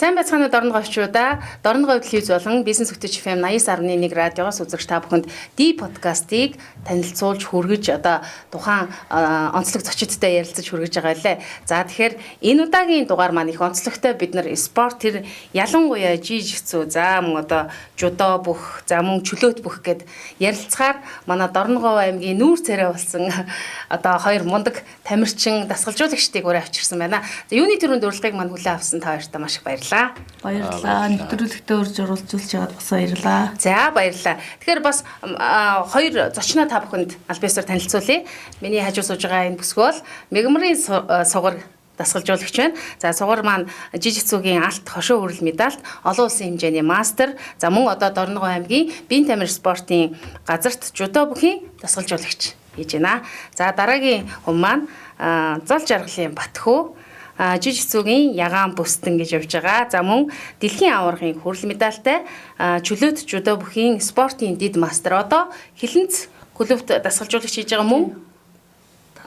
Сайн байцгаана уу дорн говьчуудаа. Дорн говь телевиз болон бизнес хөтөч FM 89.1 радиогоос үзэгч та бүхэнд D подкастыг танилцуулж хүргэж одоо тухайн онцлог зочидтой ярилцаж хүргэж байгаа лээ. За тэгэхээр энэ удаагийн дугаар маань их онцлогтой. Бид нар спорт тэр ялангуяа жижигцүү за мөн одоо жудо бүх за мөн чөлөөт бүх гэд ярилцахаар манай Дорн говь аймгийн нүүр царай болсон одоо хоёр мундаг тамирчин дасгалжуулагчдыг өөрөө авчирсан байна. За юуны төрөнд урилгыг маань хүлээн авсан та хоёртаа маш их баярлалаа. Баярлалаа. Нэвтрүүлэгтээ урьж оруулжуулж байгаад бас баярлалаа. За баярлалаа. Тэгэхээр бас хоёр зочноо та бүхэнд аль биесээр танилцуулъя. Миний хажуу сууж байгаа энэ бүсгөөл Мегмарын сугар дасгалжуулагч байна. За сугар маань жижигцүүгийн алт хошуу хүрэл медальт олон улсын хэмжээний мастер. За мөн одоо Дорн говь аймгийн биеийн тамир спортын газарт жудо бүхийн дасгалжуулагч хийж байна. За дараагийн хүн маань зол жаргалын Батхүү жижигцүүгийн ягаан бүстэн гэж явж байгаа. За мөн дэлхийн аваргын хүрэл медальтай чөлөөт жудо бүхийн спортын дид мастер. Одоо хилэнц клубт дасгалжуулагч хийж байгаа мөн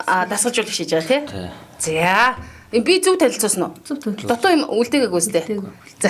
дасгалжуулагч хийж байгаа тий. За би зөв танилцуулсан уу? Зөв танилцуулсан. Дотоо юм үлдээгээгүй үстэй. За.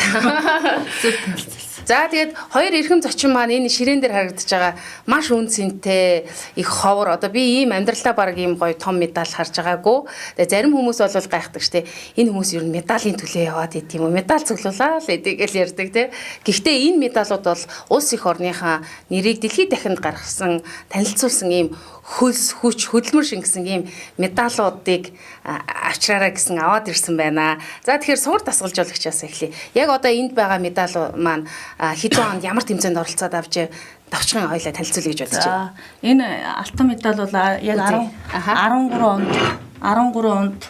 Зөв танилцуулсан. За тэгээд хоёр эрхэм зочин маань энэ ширээн дээр харагдаж байгаа маш үнцэнтэй их ховор. Одоо би ийм амьдралаа баг ийм гоё том медаль харж байгаагүй. Тэгээд зарим хүмүүс бол гайхдаг штэ. Энэ хүмүүс ер нь медалийн төлөө яваад идэв юм уу? Медаль цуглуулаа л эдэг гэж ярьдаг те. Гэхдээ энэ медалууд бол улс их орныхаа нэрийг дэлхийд дахинд гаргасан, танилцуулсан ийм хөлс хүч хөдөлмөр шингэсэн ийм медалуудыг авчраараа гэсэн аваад ирсэн байна. За тэгэхээр сугар дасгалжуулагчаас эхлэе. Яг одоо энд байгаа медаль маань хэдэн онд ямар тэмцээнд оролцоод авч давчхан хоёлаа танилцуулъя гэж бодож байна. Энэ алтан медаль бол яг 13 онд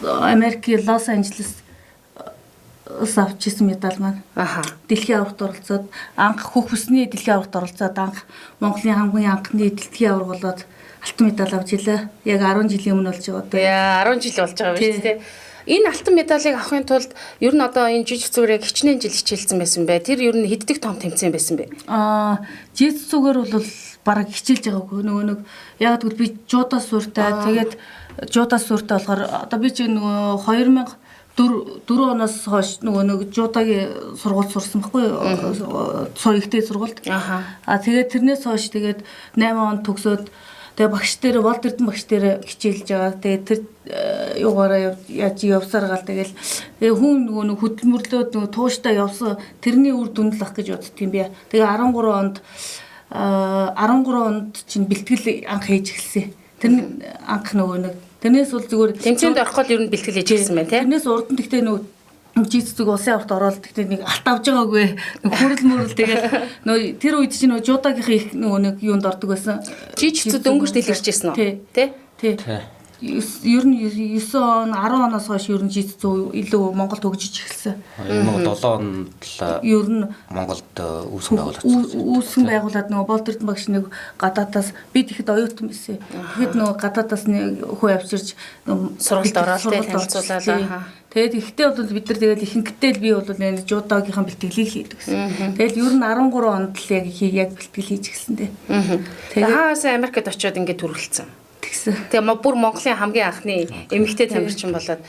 Америкийн Лос Анжелес авчихсан медаль маань. Дэлхийн аваргад оролцоод анх хөх бүсний дэлхийн аваргад оролцоод анх Монголын хамгийн анхны дэлхийн аварга болоод алтан медаль авч илээ. Яг 10 жилийн өмнө болж байгаа. Яа 10 жил болж байгаа биз дээ. Энэ алтан медалийг авахын тулд ер нь одоо энэ жижиг зүгээрээ хичнээн жил хичээлсэн байсан бай. Тэр ер нь хэддэг том тэмцээн байсан бэ? Жижиг зүгээр бол бараг хичээлж байгаагүй. Нөгөө нэг яг тэгвэл би жуудаа сууртай. Тэгээд жуудаа сууртай болохоор одоо би чи нөгөө 2004 оноос хойш нөгөө нэг жуудагийн сургууль сурсан байхгүй юу? Ихтэй сургуульд. Тэгээд тэрнээс хойш тэгээд 8 он төгсөөд тэгээ багш дээр Волт Эрдэнэ багш дээр хичээлж байгаа. Тэгээ тэр юугаараа яаж явсаар гал тэгэл хүн нөгөө нэг хөдөлмөрлөөд нөгөө тууштай явсан тэрний үр дүнд л ах гэж бодд юм би. Тэгээ 13 онд чинь бэлтгэл анх хийж эхэлсэн. Тэр анх нөгөө нэг тэрнээс бол зүгээр тэмцээнд орох гол ер нь бэлтгэл хийж эхэлсэн байна тий. Тэрнээс урд нь гэхдээ нөгөө жижиг улсын аварт ороод гэхдээ нэг алт авж байгаагүй хүрэл мөрөл тэгээд нөгөө тэр үед чинь нөгөө жуудагийнхын их нөгөө нэг юунд ордог байсан. Жижиг дөнгөж дэлгэрчээсэн үү? Тий. Ер нь 9 он 10 оноос хойш ер нь жижиг илүү Монголд хөгжиж эхэлсэн. 2007 онд ер нь Монголд үүсгэн байгуулад нөгөө Волт Эрдэнэ багш нэг гадаадаас бид ихэд оюутан байсан. Тэгэхэд нөгөө гадаадаас нэг хөө авчирч сургалт ороод танилцуулаад тэгээд ихтэй бол бид нар тэгээд ихэнхдээ л би бол энэ жуудагийнхаа бэлтгэлийг хийдэг гэсэн. Тэгээд ер нь 13 онд л яг бэлтгэл хийж эхэлсэн дээ. Тэгээд хаасаа Америкт очиод ингээд төрүүлсэн. Тэгээ бүр Монголын хамгийн анхны эмэгтэй тамирчин болоод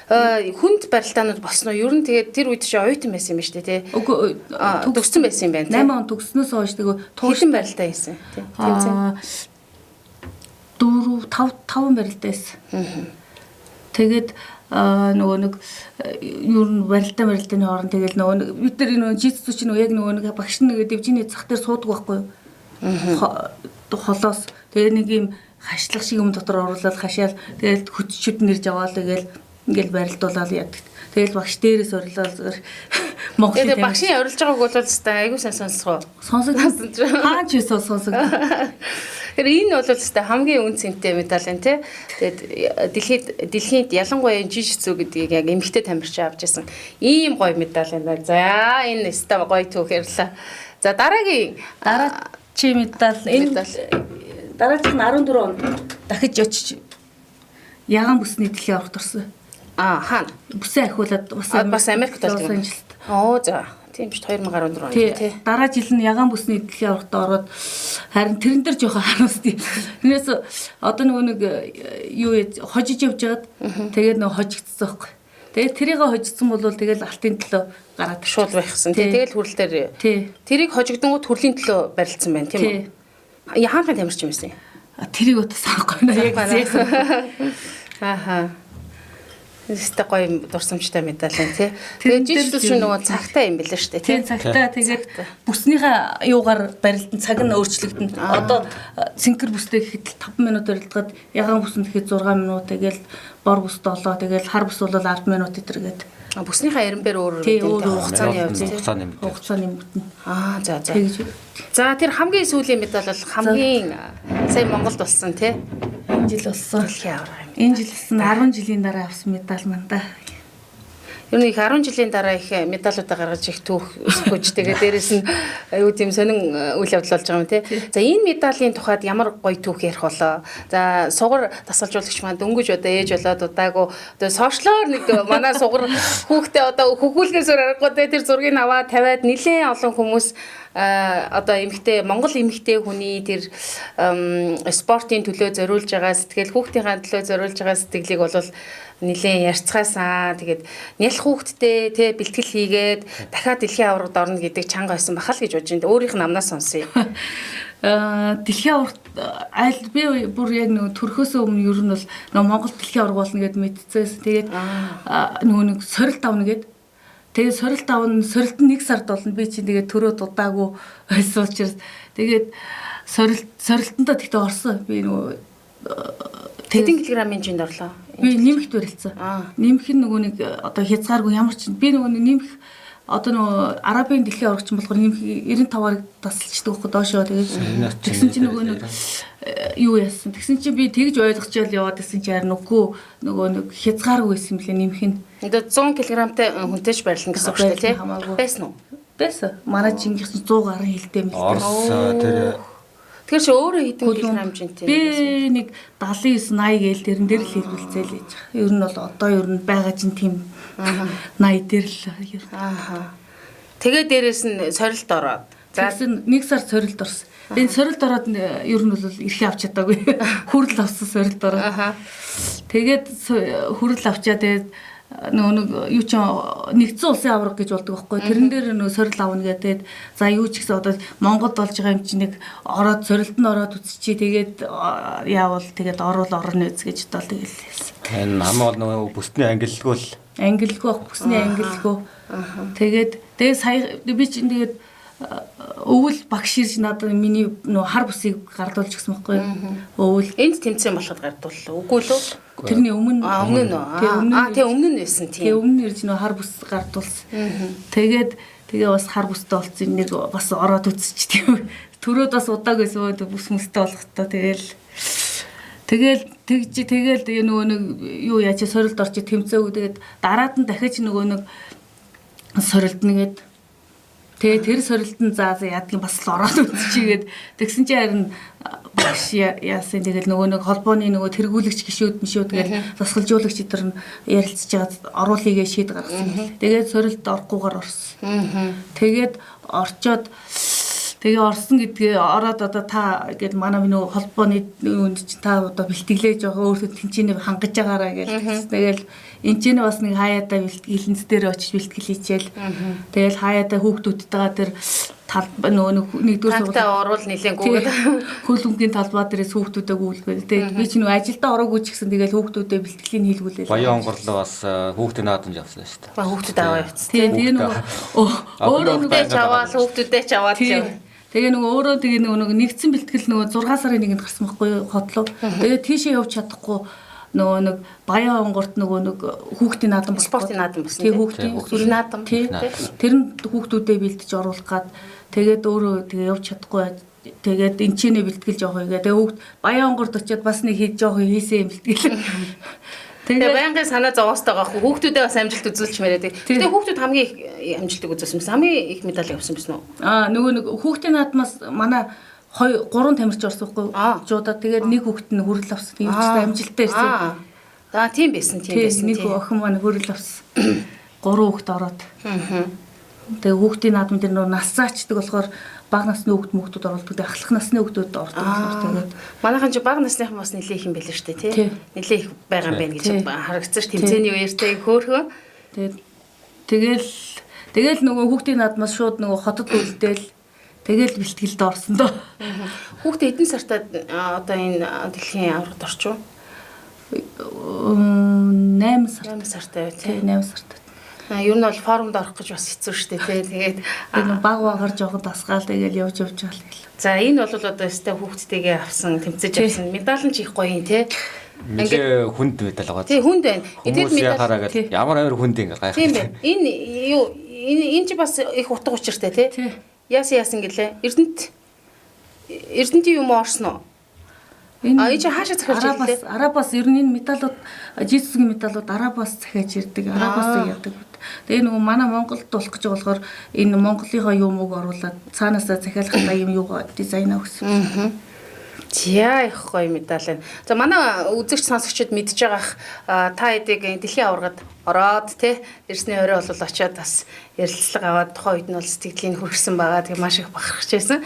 хүнд барилдаанууд болсон уу? Ер нь тэгээд тэр үед чи оюутан байсан юм ба шүү дээ, тий. Төгссөн байсан юм байна, тий. 8 он төгснөөс хойш тэгээ туушин барилдаа хийсэн, тий. 5 барилдаа хийсэн. Тэгээд нөгөө нэг ер нь барилдааны хооронд тэгэл нөгөө бид нар энэ жижиг чинь яг нөгөө нэг багш нэг дэвжиний зах дээр суудаг байхгүй юу? Холоос тэгээ нэг юм хашлах шиг юм дотор оруулаад хашаал тэгэл хөтчүүд нэрж аваад тэгэл ингээл барилдуулаад яадаг. Тэгэл багш дээрээс орлоо зүгээр Монголын тэгээ багшийн орилж байгааг бол өстэй айгуу сайн сонсгоо. Сонсогдсон. Хаач ийсoo сонсогдсон. Тэр энэ бол өстэй хамгийн үн цэнтэй медаль нь тий. Тэгээд дэлхийд ялангуяа жижиг зүү гэдгийг яг эмэгтэй тамирч авч ирсэн. Ийм гоё медаль байна. За энэ өстэй гоё түүхэрлээ. За дараагийн медаль энэ дараагийн 14 онд дахиж очиж ягаан бүсний дэлхийн аваргад орсон. Хаана? Бүсээ ахиулаад бас Америкт болсон. За. Тийм биш 2014 онд тий. Дараа жил нь ягаан бүсний дэлхийн аваргад ороод харин тэрэн дээр жоохон харуулсан. Тэрнээс одоо нөгөө нэг юу хожиж явж байгаад тэгээд нөгөө хожигдсон байхгүй. Тэгээд тэрийг хожигдсан бол тэгэл алтын төлөө гараад шууд байхсан. Тэгэл хүрэл дээр тэрийг хожигдонгууд хүрлийн төлөө барилдсан байна тийм үү? Хаанхын тамирч юм байсан юм? Тэрийг утасаахгүй наа яг. Ааха. Тэстэ гоё дурсамжтай медаль тий. Тэгээд жижигч нөгөө цагтаа юм билээ шүү дээ тий. Цагтаа тэгээд бүснийхаа юугаар барилдан цаг нь өөрчлөгдөн. Одоо цэнхэр бүстэй гэхэд 5 минут барилдахад ягаан бүсэнд гэхэд 6 минут тэгэл бор бүс 7 тэгэл хар бүс бол 10 минут өдөргээд. Бүснийхаа ярмбэр өөр хугацааны явц тий. Хугацааны мэднэ. За. За тэр хамгийн сүүлийн медаль бол хамгийн сая Монголд болсон тий. Энэ жил болсон. Энэ жил болсон 10 жилийн дараа авсан медаль маань да. Ер нь их 10 жилийн дараа их медалуудаа гаргаж их түүх өсгөж тэгээд дээрэс нь аюу тийм сонин үйл явдал болж байгаа юм тий. За энэ медалийн тухайд ямар гоё түүх ярих болоо. За сугар дасгалжуулагч маань дөнгөж одоо ээж болоод удаагүй одоо сошиалор нэг манай сугар хүүхдээ одоо хөгүүлгээс аргагүй тэр зургийг аваад тавиад нэлээд олон хүмүүс одоо эмэгтэй Монгол эмэгтэй хүний тэр спортын төлөө зориулж байгаа сэтгэл хүүхдийн төлөө зориулж байгаа сэтгэлийг бол нилээн ярьцгаасаа тэгээд нялх хүүхдтэй тэ бэлтгэл хийгээд дахиад дэлхийн аваргад орно гэдэг чанга байсан бахал гэж бодож байна. Өөрийнх нь намнаас сонсъё. Дэлхийн аваргад аль би бүр яг нэг төрхөөсөө өмнө ер нь бол нөгөө Монгол дэлхийн аварга болно гэд мэдчихсэн. Тэгээд нөгөө нэг сорилт авна гэд. Тэгээд сорилт авна, сорилт нь 1 сард болно. Би чинь тэгээд төрөө дудаагүй байсан учраас тэгээд сорилтондоо тэгтээ орсон. Би нөгөө тэдэн килограммын жинд орлоо. Би нэмэгт барилцсан. Нэмэх нь нөгөө нэг одоо хязгааргүй ямар ч би нөгөө нэмэх одоо нөгөө арабын дэлхийн аваргач болохоор нэмэх 95-аар тасалчдаг байхгүй доошоо тэгээд тэгсэн чинь нөгөө нэг юу яасан. Тэгсэн чинь би тэгж ойлгочоод яваад гэсэн чинь харин үгүй нөгөө нэг хязгааргүй байсан юм лээ нэмэх нь. Одоо 100 кг-тай хүнтэйч барилна гэсэн үг шүү дээ тий. Байсан уу? Байсан. Манай Чингис 100 гаруй хилтэй мэт. Тэр Тэгэхээр чи өөрөө хэдэн килограмм жинтэй? Би нэг 79 80 гээл тэрэн дээр л хэрэгэлцээ л гэж. Ер нь бол одоо ер нь байгаа чинь тийм 80 дээр л ер. Тэгээ дээрэс нь сорилт ороод. За 1 сар сорилт орсон. Энэ сорилт ороод ер нь бол эрхээ авч чадаагүй. Хүрэл авсан сорилт ороод. Тэгээд хүрэл авчаа тэгээд нөгөө нэг юу ч нэгдсэн улсын аварга гэж болдог байхгүй. Тэрэн дээр нөгөө сорил авна гэдэг. За юу ч гэсэн одоо Монголд болж байгаа юм чинь нэг ороод сорилт нь ороод үсчээ. Тэгээд яавал тэгээд орно үз гэж бодол тэгэл хэлсэн. Энэ ам бол нөгөө бүсний ангиллгүй л. Ангиллгүй бүсний ангиллгүй. Тэгээд сая би чинь тэгээд өвөл багш ирж надад миний нөгөө хар бусыг гардуулж гисэн байхгүй. Өвөл энд тэмцээн болоход гардууллаа. Үгүй л үү? Тэрний өмнө өмнө нь. Тэгээ өмнө нь байсан тийм. Тэгээ өмнө ирж нөгөө хар бус гардуулсан. Тэгээ бас хар бустай болсон нэг бас ороод үтсч тийм. Төрөөд бас удааг байсан бүс мүстэй болохтой тэгэл нөгөө нэг юу яаж сорилт орчих тэмцээгүү тэгээд дараад нь дахиж нөгөө нэг сорилт нэгээд тэгээ тэр сорилтын заа яадгийн бас л ороод үтчихийгээд тэгсэн чинь харин багш яасан тэгэл нөгөө нэг холбооны нөгөө тэргүүлэгч гişүүд нь шүү тэгэл засгалжуулагч эдэр нь ярилцж байгаа оруулъя шийд гаргасан. Тэгээд сорилт орохгүйгээр орсон. Тэгээд орчоод тэгээ орсон гэдгээ ороод одоо та гээд манай нөгөө холбооны үнд чи та одоо бэлтгэлээж байгаа өөртөө тэнцэнэ хангаж байгаараа гэж тэгэл энэ ч бас нэг хаяада бэлтгэлэнц дээр очиж бэлтгэл хийчихэл тэгэл хаяада хүүхдүүдтэйгээ тэр тал нөгөө нэгдүгээр сургалтад оруул нэлээд гүгээд хөлбөмбөгийн талбай дээрээс хүүхдүүдэд гүйлгээл тэгээд би ч нөгөө ажилдаа ороогүй ч гэсэн тэгэл хүүхдүүдэд бэлтгэлийн хийлгүүлээ. Баян онгорлоо бас хүүхдийн наадамж авсан шүү дээ. Ба хүүхдүүд аваа явцсан. Тэгээ нөгөө өөрөө ч аваад хүүхдүүдээ ч аваад тэгээ нөгөө өөрөө тэгээ нөгөө нэгдсэн бэлтгэл нөгөө 6 сарын 1-нд гарсан байхгүй хотлоо. Тэгээ тийшээ явж чадахгүй нөгөө нэг баян онгорт нөгөө нэг хүүхдийн наадам спортын наадам болсон. Тэгээ хүүхдийн наадам. Тэр нь хүүхдүүдэд бэлдэж оруулах гад тэгээд өөрөө тэгээ явж чадахгүй. Тэгээд энэ ч нэ бэлтгэлж явах юм. Тэгээ хүүхд баян онгорт очиод бас нэг хийж явах хийсэн юм бэлтгэл. Тэгээ байнгын санаа зовоостой байгаа хөө хүүхдүүдэд бас амжилт үзүүлж мээрээ. Тэгээ хүүхдүүд хамгийн их амжилтыг үзүүлсэн юм. Хамгийн их медаль авсан байсан уу? Нөгөө нэг хүүхдийн наадмаас манай 3 тамирч орсон байхгүй жуудаа. Тэгээд нэг хүүхэд нь хүрэл авсан. Тийм ч амжилттай ирсэн. Тийм байсан. Нэг охин маань хүрэл авсан. 3 хүүхэд ороод. Тэгээ хүүхдийн наадмын дээр нөө насаачдаг болохоор бага насны хүүхдүүд оролдог. Тэгээ ахлах насны хүүхдүүд ордог болохоор тэгээд манайхан ч бага насныхан бас нэлээ их юм байл шүү дээ тий. Нэлээ их байгаа юм байна гэж харагдсан ш тэмцээний үеэртэй хөөхөө. Тэгэл нөгөө хүүхдийн наадмаас шууд нөгөө хотод үлдээл тэгэл бэлтгэлд орсон доо. Хүүхдээ эдэн сартаа одоо энэ дэлхийн аврагт орчуу. 8 сар. 8 сартай Тий, тий. 8 сартай. Ер нь бол форумд орох гэж бас хэцүү шүү дээ тий. Тэгээд баг багаар жоохон дасгаал тэгэл явж байгаа л гэл. за энэ бол одоо өстэй хүүхдтэйгээ авсан тэмцэж авсан медаль нь ч их гоё юм тий. Ингээ хүнд медаль байгаа. Тий хүнд байна. Эдгээр медаль гэл ямар амар хүнд ингээ гайхах. Тийм байна. Энэ ч бас их утга учиртай тий. Яасан гэлээ. Эрдэнтийн юм орсон уу? Энэ чи хаашаа захиалж ирлээ? Арабаас ер нь энэ медалууд жийсүсгийн медалууд арабаас захиаж ирдэг. Арабаас яадаг. Тэгээ нөгөө манай Монголд болох гэж болохоор энэ Монголынхоо юмыг оруулаад цаанаасаа захиалахтай юм юугаа дизайнаа өгсөн. Зя их гоё медаль байна. За манай үзэгч сонсогчид мэдж байгаах та хэдийг дэлхийн аваргад ороод тий ирсний орой бол очиод бас ярилцлага аваад тухайн үед нь бол сэтгэлийн хүрсэн байгаа. Тэгээ маш их бахархаж байсан.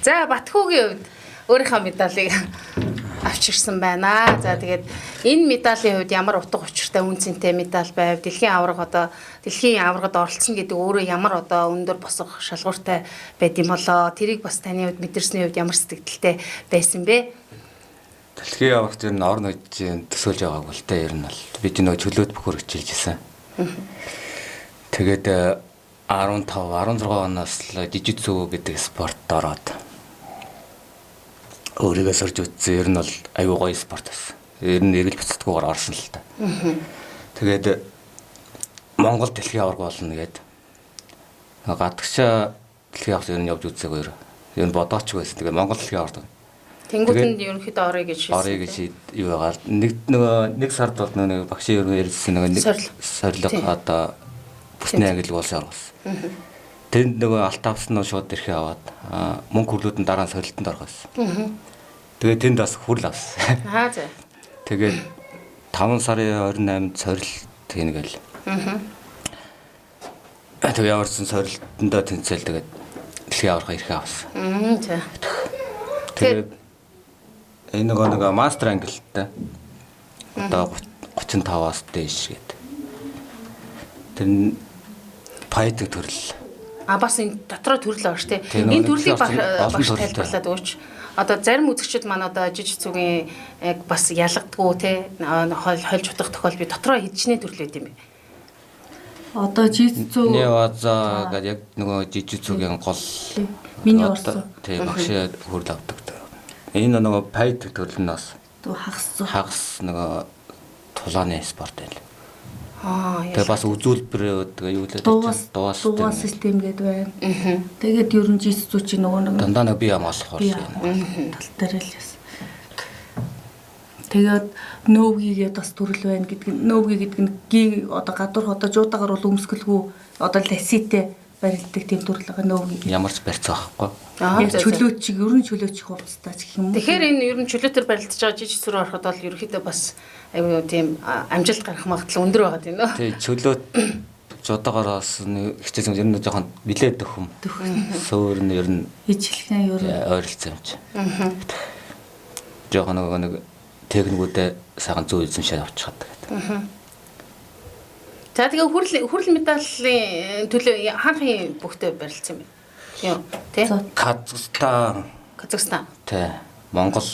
За Батхүүгийн хувьд өөрийнхөө медалийг авчирсан байна. За тэгээд энэ медалийн хувьд ямар утга учиртай үн цэнтэй медаль байв? Дэлхийн аваргад оролцсон гэдэг өөрөө ямар одоо өндөр босго шалгууртай байд юм болоо? Тэрийг бас таны хувьд мэдэрсний хувьд ямар сэтгэлдтэй байсан бэ? Дэлхийн аваргад ер нь орон үеийн төсөөлж байгааг бол тэ ер нь бол бид нөгөө чөлөөт бөхөр хичээлж исэн. Тэгээд 15 16 оноос л жижигцүү гэдэг спорт ороод өөрийгөө сорж үтсэн. Ер нь бол аюу гоё спорт байсан. Ер нь эргэл буцалтгүйгээр орсон л та. Тэгээд Монгол дэлхийн аварга болно гээд гадагшаа дэлхийн аварга ер нь явж үзээгүй. Ер нь бодооч байсан. Тэгээд Монгол дэлхийн аварга. Тэнгүүтэнд ерөнхийдөө орё гэж юу байгаа. Нэг сард бол нэг багшийн ер нь ярьсан нэг сорилго одоо бүсний англи болсон оргосон. Тэнд нөгөө алт авсан нь шууд ирэх аваад мөнгө хөрлөөд нь дараа нь сорилтонд оргосон. Тэгээд тэнд бас хүрл авсан. За. Тэгээд 5 сарын 28-нд сорилт тгийнгээл. Тэгээд яварсан сорилтондоо тэнцэл тэгээд дэлхийн аварга ирэх авсан. За. Тэгээд энэ нэг мастер ангилтай. Одоо 35-аас дээш гээд. Тэр пайдаг төрөл. Бас энэ дотроо төрөл байгаа шүү дээ. Энэ төрлийг багш тайлбарлаад өгөөч. Одоо зарим үзэгчид манай одоо жижигцүүгийн бас ялгадгүй те хольж утгах тохиол би дотроо хидчний төрөл байд юм бэ. Одоо жижигцүү Неваза гэдэг яг нөгөө жижигцүүгийн гол миний орсон. Тийм багш хөрл авдаг. Энэ нөгөө пайдаг төрөл нь бас хагас нөгөө тулааны спорт байл. Тэгээ бас үзүүлбэр тэгээ юу лээ дуугаас систем гэдэг байна. Тэгээд ер нь жийсцүү чи нөгөө нэг дандаа нэг бие хамгаалах хол тал дээр л яс. Тэгээд нөөгийгээд бас төрөл байна гэдэг нь нөөгий гэдэг нь ги одоо гадуур одоо жуудаагаар бол өмсгөлгүй одоо ласитэй барилдаг тийм төрөл байгаа нөөгий. Ямар ч барьцаа байхгүй. Яг чөлөөч ер нь чөлөөч хувцастай гэх юм уу. Тэгэхээр энэ ер нь чөлөөтөр барилдаж байгаа жижиг зүрх ороход бол ерөөхдөө бас аюу тийм амжилт гарах магадлал өндөр байгаа тийм үү? Тий чөлөөт жодогоор бас хичээсэн ер нь жоохон билээд өгөм. Сөөр нь ер нь ижлэхэн ер нь ойролцоо юм чи. Жоохон нэг техникүүдээ сайхан зөө эзэмшээд авчихад гэдэг. За тэгээ хүрл медалийн төлөө хаанхын бүхтэй барилцсан юм бэ? Юу тий? Казахстан. Тий. Монгол.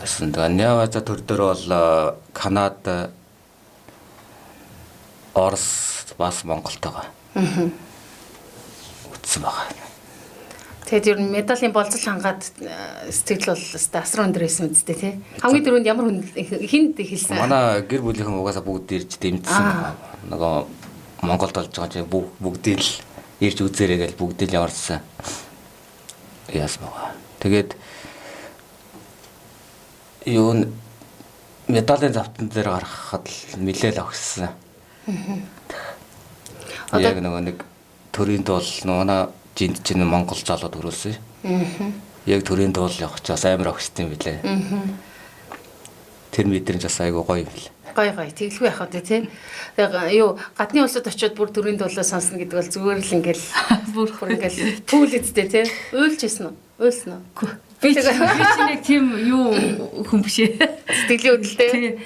Асан Неваза төр дээр бол Канада, Орос бас Монголтойгоо. Үтсэн байгаа. Тэгээд ер нь медалийн болцол хангаад сэтгэл бол асар өндөр байсан үстэй тий. Хамгийн дөрөнд ямар хинд хэлсэн? Манай гэр бүлийнхэн угаасаа бүгд ирж дэмжсэн. Нөгөө Монголд болж байгаа чинь бүгдийг л ирж үзээрэй гэж бүгдийг л яварсан. Яас байгаа. Тэгээд юу медалийн завтан дээр гаргахад л нэлээд огссон. Яг нэг төрийн дуул нуунаа жинд чинь Монгол залууд өрөөсөн. Яг төрийн дуул явах ч бас амар огссон юм билээ. Тэр мэдрэмж бас айгүй гоё юм билээ. Гоё тэглгүй яах вэ тий. Тэгээ юу гадны улсад очиод бүр төрийн дуулаа сонсно гэдэг бол зүгээр л ингээл бүр ингээл түүлэдтэй тий. Уйлжсэн үү? Уйлсан уу? Би чинь яг тийм юу хүн биш ээ. Сэтгэлийн хөдөлтэй.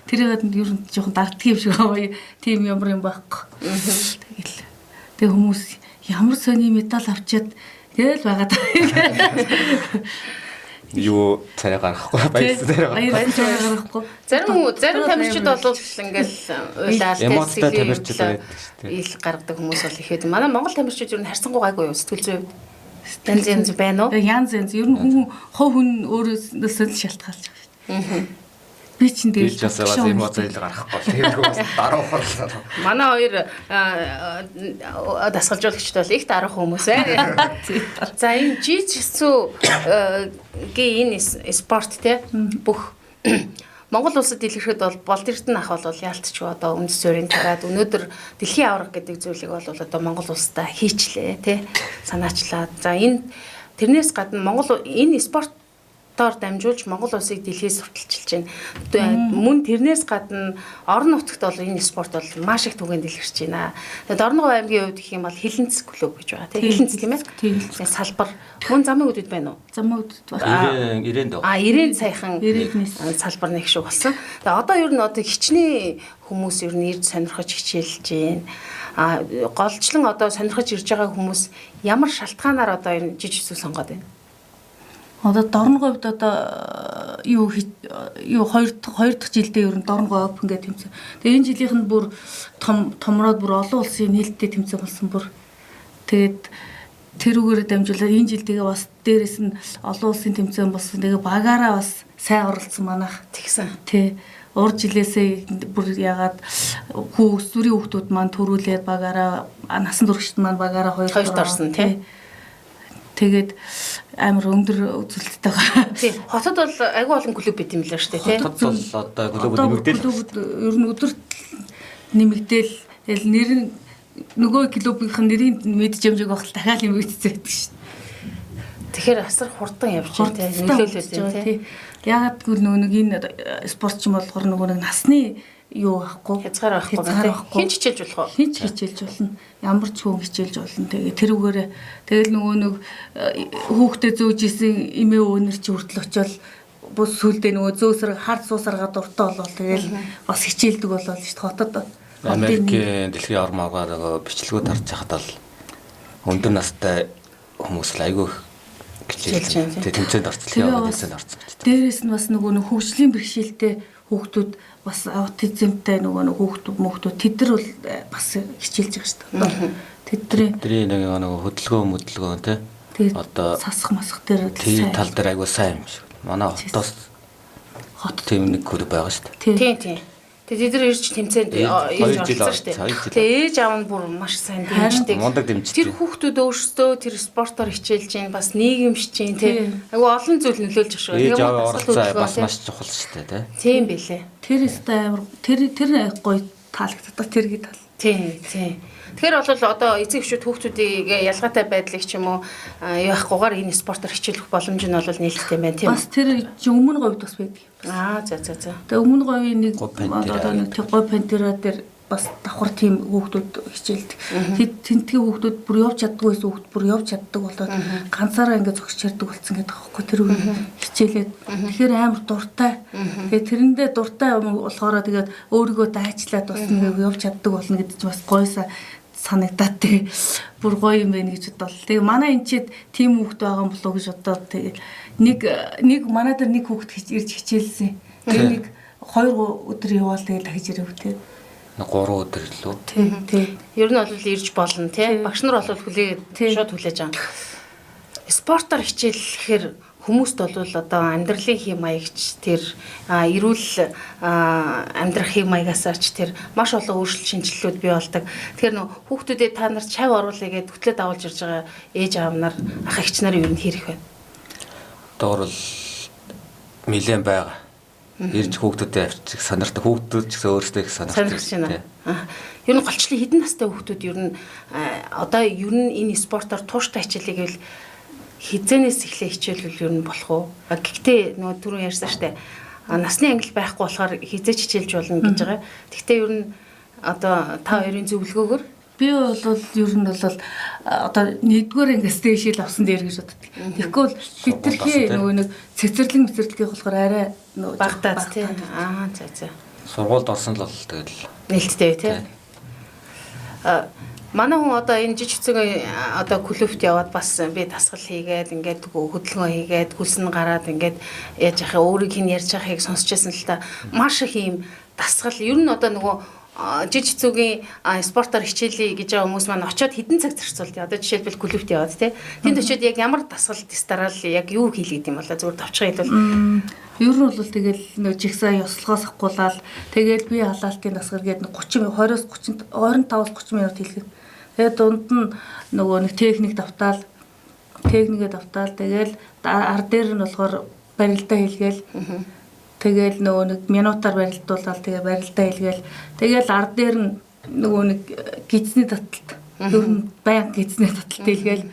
Тэрийг ер нь жоохон дарддаг юм шиг байгаа. Тийм ямар юм байхгүй. Тэгээ хүмүүс ямар сони медаль авчиад тэгэл байгаад байгаа. Юу царай гаргахгүй баярлалаа. Зарим тамирчид бол ингээл уйлаад эмоцтой тамирчид байдаг шүү дээ. ил гаргадаг хүмүүс бол ихэд манай Монгол тамирчид ер нь харьцангуй гайгүй юу сэтгэл зүй янз байна уу? Янз ер нь хүн хов хүн өөрөөсөө л шалтгаалж байгаа шүү дээ. Би чинь Бил бас эмоцтой гаргахгүй. Тэгээд хүмүүс даруухал. Манай хоёр дасгалжуулагчд бол их дарах хүмүүс байна. За энэ жижигсүүгийн энэ спорт те бүх Монгол улсад дэлгэрэхэд бол болд эрдэнэ ах бол яалтчгүй одоо өмнөд суурийн тараад өнөөдөр дэлхийн авраг гэдэг зүйлийг бол одоо Монгол улстай хийчлээ те санаачлаад. За энэ тэрнээс гадна Монгол энэ спортоор дамжуулж Монгол улсыг дэлхийд сурталчилж байна. Мөн тэрнээс гадна орон нутагт бол энэ спорт бол маш их түгээн дэлгэрч байна. Тэгээд Орногов аймгийн хувьд гэх юм бол Хилэнц клуб гэж байгаа тийм Хилэнц тийм ээ. Тэгээд салбар мөн замын үдэд байна уу? Замын үдэд байна. 90-нд. 90 саяхан салбар нэг шиг болсон. Тэгээд одоо ер нь одоо хичнээн хүмүүс ер нь ирж сонирхож хичээлж байна. Голчлон одоо сонирхож ирж байгаа хүмүүс ямар шалтгаанаар одоо энэ жижиг зүг сонгоод байна? Одоо Дорноговьд одоо юу хоёр дахь жилдээ ер нь Дорногов Open гэдэг тэмцээн. Тэгээ энэ жилийнх нь бүр томроод бүр олон улсын нээлттэй тэмцээн болсон бүр. Тэгээд тэрүүгээр дамжуулаад энэ жилдээ бас дээрэс нь олон улсын тэмцээн болсон. Тэгээ багаараа бас сайн оролцсон манайх. Тэгсэн. Тэ урд жилээсээ бүр ягаад сүрийн хүүхдүүд маань төрүүлээд багаараа насан туршид маань багаараа хоёрт орсон тий. Тэгээд амар өндөр үзүүлэлттэй байгаа. Тийм. Хотод бол агүй олон клуб байт юм лээ шүү дээ, тийм. Хотод бол одоо клубүүд нэмэгдээл. Ер нь өдөрт нэмэгдээл. Тэгэл нэр нь нөгөө клубийнхэн нэрийг мэдж ямжиг байх л дахиад нэмэгдсэн байдаг шүү дээ. Тэгэхээр асар хурдан явж байна, тийм. Нөлөөлөд тийм. Ягаад гэвэл нөгөө энэ спортчин болохоор нөгөө насны юу байхгүй хязгаар байхгүй хин ч хичээлж болох уу хин ч хичээлж болно ямар ч хүн хичээлж болно тэгээ тэрүүгээрээ тэгэл нөгөө нэг хүүхдээ зөөж исэн эмээ өөнөр чи хүртэл очиод бус сүлдээ нөгөө зөөсрэг хард суусаргаа дуртай болол тэгэл бас хичээлдэг болол шүү дээ хотод Америкийн дэлхийн ормоогоор нөгөө бичлэгүүд харж байхад бол өндөр настай хүмүүс л айгүй хичээлж тэмцээнд орцлоо дээрээс нь бас нөгөө хөгжлийн бэрхшээлтэй хүүхдүүд бас аутизмтай нөгөө хүүхдүүд тэд нар бол бас хичээлж байгаа шүү дээ. Тэдний нөгөө хөдөлгөөн тий одоо сасах масах дээр тал дээр айгуу сайн юм шиг. Манай хотоос тийм нэг клуб байгаа шүү дээ. Тийм. Тэгээд тэд нар ирж тэмцээнд ирж орсон шүү дээ. Тэгээд ээж аав нь бүр маш сайн дэмждэг. Мундаг дэмждэг. Тэр хүүхдүүд өөрсдөө тэр спортоор хичээлж байна, бас нийгэмшиж байна тий. Айгуу олон зүйл нөлөөлж байгаа шүү. Ээж аав оролцоо бас маш чухал шүү дээ тий. Тийм билээ. Тэр өстэй амар тэр гоё таалагддаг тэргийн тал. Тийм. Тэгэхээр бол одоо эцэг эхчүүд хүүхдүүдийг ялгаатай байдлыг ч юм уу яахгүйгээр энэ спортоор хичээлэх боломж нь бол нээлттэй байна тийм. Бас тэр өмнө говьд бас байдаг. За. Тэгээ өмнө говийн нэг одоо нэг говь пантера дээр бас давхар тийм хүүхдүүд хичээлдэг. Тэнтгийн хүүхдүүд бүр явж чаддгүй байсан хүүхд бүр явж чаддаг болоод ганцаараа ингээд зогсож чаддаг болсон гэдэг аахгүй тэр үе хичээлээд. Тэгэхээр амар дуртай. Тэгээ тэрэндээ дуртай болохоор тэгээд өөрийгөө дайчлаад бас нэг явж чаддаг болно гэдэг чинь бас гойсаа санагдаад тий бүр гоё юм байна гэж бодлоо. Тэгээ манай энчид тийм хүүхд байгаа юм болов уу гэж бодоод тэгээ нэг манай дээр нэг хүүхд ирж хичээлсэн. Тэгээ нэг 2 өдөр яваал тэгээ дахиж ирэв тий. 3 өдөр лөө. Тий. Ер нь бол ирж болно тий. Багш нар бол хүлээгээд шууд хүлээж байгаа. Спортоор хичээлэхээр хүмүүст бол одоо амьдралын хэм маягч тэр эрүүл амьдрах хэм маягасаач тэр маш олон өөрчлөлт шинжилэлүүд бий болдог. Тэгэхээр нөө хүүхдүүдэд та нар чав оруулъя гэдээ хөтлөд авалж ирж байгаа ээж аав нар ах эгч нарын ер нь хэрэг байна. Доор бол нэлээд байгаа. Ирж хүүхдүүдэд авчиг сонирхдаг. Хүүхдүүд ч гэсэн өөрсдөө их сонирхож байна. Ер нь голчлын хэдэн настай хүүхдүүд ер нь одоо ер нь энэ спортоор тууштай хичээлийг бол хизэнээс эхлээ хичээлвэл ер нь болох уу? Гэхдээ нөгөө түрүү ярьсан штэ насны ангил байхгүй болохоор хизээч хичээлж болно гэж байгаа. Гэхдээ ер нь одоо та хоёрын зөвлөгөөгөр би бол ер нь бол одоо нэгдүгээр ангиас дэшил авсан дээр гэж боддог. Тэгэхгүй бол хитрхи нөгөө нэг цэцэрлэг болохоор арай нөгөө багтаад тий. За. Сургуульд орсон л бол тэгэл нээлттэй тий. Манай хүн одоо энэ жижигцэн одоо клубт яваад бас би дасгал хийгээд ингээд хөдөлгөөн хийгээд хүлсэн гараад ингээд яаж яхаа өөрийг хин ярьж байгааг сонсчихсан л та маш их юм дасгал ер нь одоо нөгөө жижигцүгийн спортоор хичээлээ гэж байгаа хүмүүс маань очиод хэдэн цаг зарцуулдаг. Одоо жишээлбэл клубт яваад тий. Тэнд очиод яг ямар дасгал тестарал яг юу хийлгээд юм болоо зүгээр товчхон хэлвэл ер нь бол тэгэл нэг жигсаа ёслохоос ахгуулаад тэгэл би халаалтын дасгал гээд 20-оос 30 25-30 минут хэлгээд тэгээд дунд нь нөгөө нэг техникээ давтаал тэгэл ар дээр нь болохоор барилдаа хэлгээл тэгэл нөгөө нэг минутаар барилдуулаад тэгээ барилдаа хэлгээл тэгэл ар дээр нь нөгөө нэг гизний таталт ер нь баян гизний таталт хэлгээл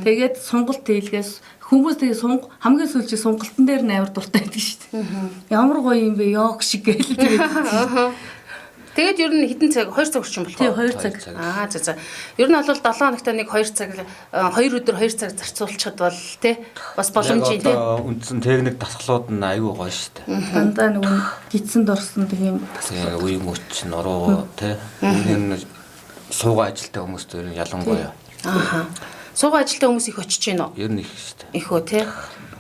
тэгээд сонголт хэлгээс хүмүүс тэгээ хамгийн сүүлчийн сонгалтын дээр нь амар дуртай байдаг шүү дээ. Ямар гоё юм бэ ёг шиг гээл тэгээд ер нь хэдэн цаг 2 цаг орчим болох уу? Тий 2 цаг. За. Ер нь бол 7 хоногт нэг 2 цаг 2 өдөр 2 цаг зарцуулчихад бол тий бас боломжийн тий. Үндсэн техник дасгалууд нь аюу гоё шүү дээ. Дандаа нөгөө гидсэнд орсон тийм дасгал. Үе мөч нуруу тий. Энэ суугаа ажилтай хүмүүст ер нь ялангуяа. Суугаа ажилтай хүмүүс их очиж байна уу? Ер нь их шүү дээ. Их үү тий.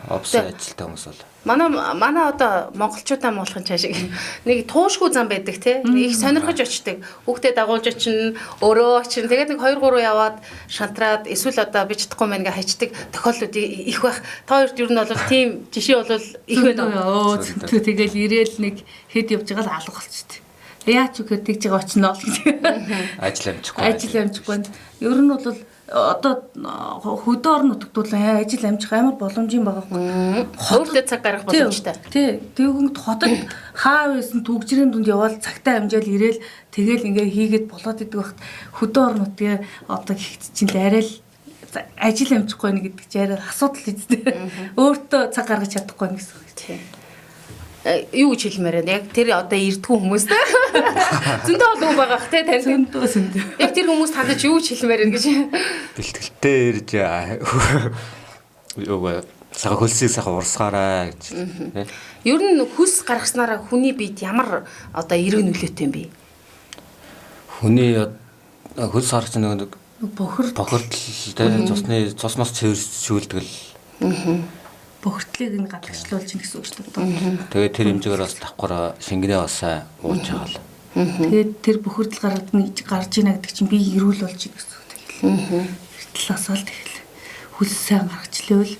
Офис ажилтай хүмүүс бол Манай одоо монголчуудаа муулахын цаашиг нэг туушгүй зам байдаг тий. Их сонирхож очдөг. Хүүхдээ дагуулж очино, өөрөө очино. Тэгээд нэг 2 3 яваад шантраад эсвэл одоо би чадахгүй мэн гэ хайчдаг тохиолдлууд их байх. Та хоёрт ер нь бол тийм жишээ бол их байна уу? Тэгэл ирээл нэг хэд явж байгаа л алга болчихтой. Яач үгээр тэгж байгаа очино л гэж. Ажил амжихгүй. Ер нь бол одоо хөдөө орон нутгтуул ажил амжих амар боломжийн байгаа юм. Өөртөө цаг гаргах боломжтой. Тий. Тэгвэл хотод хаа байсан түгжрийн дунд яваад цагтаа амжаал ирээл тэгэл ингээ хийгээд болоод идэг багт хөдөө орон нутгийн одоо гихт чинь л арай л ажил амжихгүй нэг гэдэг чинь арай асуудал үстэй. Өөртөө цаг гаргаж чадахгүй юм гэсэн үг. Тий. Юу гэж хэлмээр байна? Яг тэр одоо эрдгүү хүмүүс те. Зөндөө олон байгаа х те тань. Зөндөө. Яг тэр хүмүүс тандаж юу гэж хэлмээр байна гэж. Бэлтгэлтэй ирж юу сага хөлсийг сага урсгаарай гэж. Ер нь хүс гаргаснараа хүний биед ямар одоо эрг нөлөөтэй юм бэ? Хүний хөлс гаргаж нэг бохирдол те цусмас цэвэршүүлдэг л. Бохирдлыг нь гадагшлуулж ийн гэсэн үг шүү дээ. Тэгээд тэр хэмжээгээр бас давхар шингэнээ бас ууж байгаа л. Тэгээд тэр бохирдол гарч ийна гэдэг чинь би эрүүл болж ийн гэсэн үг тэгэл. Эртэл асаал тэгэл. Хүл сайн гаргачлал.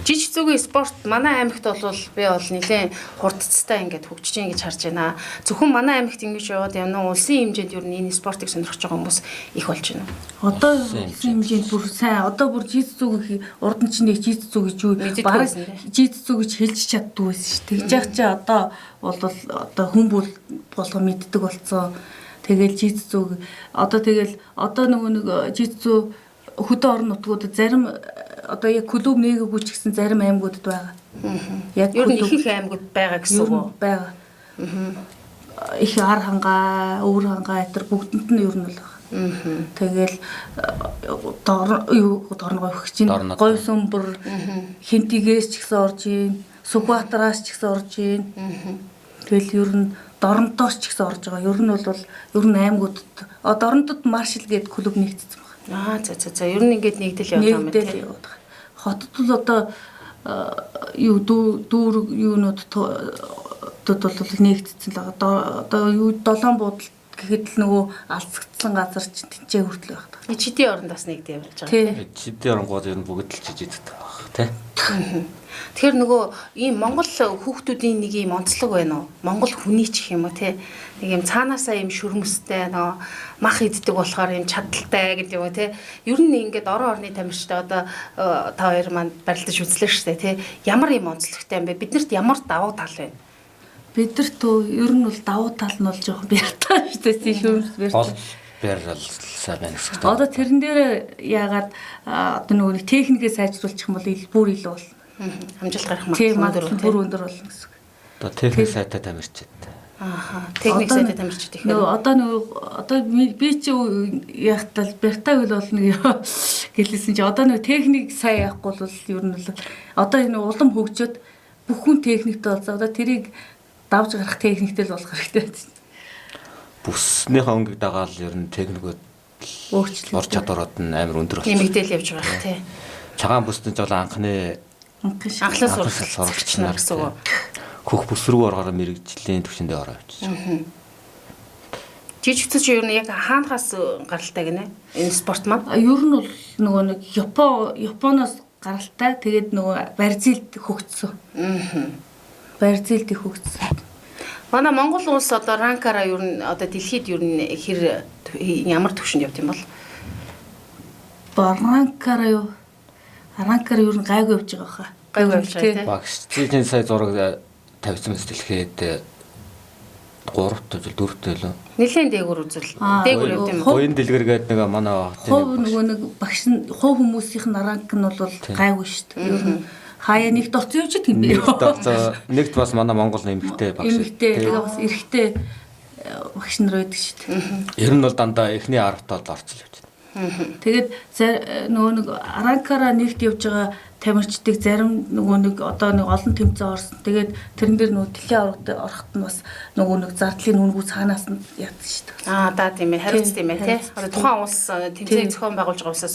Жижиг зүгийн спорт манай аймагт бол би бол нэлээд хурдцтай ингээд хөгжиж ийн гэж харж байна. Зөвхөн манай аймагт ингэж яваад явна улсын хэмжээнд ер нь энэ спортыг сонирхож байгаа хүмүүс их болж байна. Одоо улсын хэмжээнд бүр сайн одоо бүр жиж зүг урд нь чинь нэг жиж зүг гэж юу бараг жиж зүг гэж хэлж чаддгүй байсан шүү. Тэгж яах чи одоо бол одоо хүн бүр болго мэддэг болцсон. Тэгэл жиж зүг одоо тэгэл одоо нөгөө нэг жиж зүг хөдөө орон нутгуудад зарим одоо яг клуб нээггүй ч гэсэн зарим аймагуудад байгаа. Яг ер нь их аймагуд байгаа гэсэн үг үү? Байгаа. Их ар хангаа, өвөр хангаа гэтэр бүгдэнд нь ер нь бол байгаа. Тэгэл дорногой хөгжин, гой сүмбэр, хинтигээс ч гэсэн орж ийн, Сүхбаатараас ч гэсэн орж ийн. Тэгэл ер нь Доронтоос ч гэсэн орж байгаа. Ер нь бол ер нь аймагуудад Дорондод маршал гэдэг клуб нэгдсэн. За. Ер нь ингэж нэгдэл яваад байгаа юм. Хотод бол одоо юу дүүр юунууд бол нэгдсэн л байгаа. Одоо юу долоон буудалд гэхэд л нөгөө алцагдсан газар чинь тэнцээ хүртэл байх та. Чидийн оронд бас нэгдээ явж байгаа тийм. Чидийн оронгууд ер нь бүгд л жижигддэг байх тий. Тэгэхээр нөгөө ийм Монгол хүүхдүүдийн нэг ийм онцлог байна уу? Монгол хүний ч гэх юм уу те. Нэг юм цаанаасаа ийм шүрмөстэй нөгөө мах иддэг болохоор ийм чадaltaй гэдэг юм уу те. Ер нь ингээд орон орны тамирчтай одоо та хоёр маань барилдаж үзлээ шүү дээ те. Ямар ийм онцлогтой юм бэ? Биднэрт ямар давуу тал байна? Бидэрт ер нь бол давуу тал нь бол жоохон бяртаа шүү дээ. Шүрмэс бяртаа. Барилсаа байна гэсэн. Одоо тэрэн дээр яагаад одоо нөгөө техникээ сайжруулчих юм бол бүр илүү болно. Амжилт гарах магадлал бүр өндөр болно гэсэн. Одоо техник сайтай тамирчид. Техник сайтай тамирчид их. Одоо би чи яахтал бертаг л болно гэлээсэн чи одоо нөгөө техник сайн яахгүй бол ер нь бол одоо энэ улам хөгжөөд бүх хүн техниктэй болцоо. Одоо тэрийг давж гарах техниктэй л болох хэрэгтэй. Бүснийхээ өнгийг дагаал ер нь техникүүд өөрчлөлт ор чадварууд нь амар өндөр болсон. Нэмэгдээл явж байгаа тий. Цагаан бүсний жол анхны анхлаас сурагч нар гэсэн үг. Хөх бүс рүү орохоор мэрэгжлийн түвшиндээ ороо явчихсан. Жижигцэн чи ер нь яг хаанахаас гаралтай гинэ? Энэ спорт маань? Ер нь бол нөгөө нэг Японоос гаралтай. Тэгээд нөгөө Бразилд хөгжсөн. Бразилд хөгжсөн. Манай Монгол улс одоо ранкаараа ер нь одоо дэлхийд ер нь ямар түвшинд явд юм бол? Ранкаар ер нь гайгүй явж байгаа хаа. Гайгүй явж байгаа тийм. Багш чинь сая зураг тавьсан мэт дэлхийд 3-т жил 4-т л. Нилээн дээгүүр үзэл. Дээгүүр явд юм. Гоён дэлгэргээд нэг манай хувь нөгөө нэг багш нь хувь хүмүүсийнх нь ранк нь бол гайгүй шүү дээ. Ер нь хаяа нэгт орцсон юм чи тийм бэ? Нэгт бас манай Монгол нэмэгтэй багш. Тэгээ бас эрэгтэй багш нар байдаг шүү дээ. Ер нь бол дандаа эхний 10-т бол орцол явж байна. Тэгээд нөгөө нэг ранкаараа нэгт явж байгаа тамирчдыг зарим нөгөө нэг одоо нэг олон тэмцээн орсон. Тэгээд тэрэн дээр нөгөө дэлхийн аврагт орохт нь бас нөгөө нэг зардлын үнэгүй цаанаас нь ядсан шүү дээ. Да тийм ээ. Хариуц тийм ээ тий. Одоо тухайн улс тэмцээн зохион байгуулж байгаа улсаас.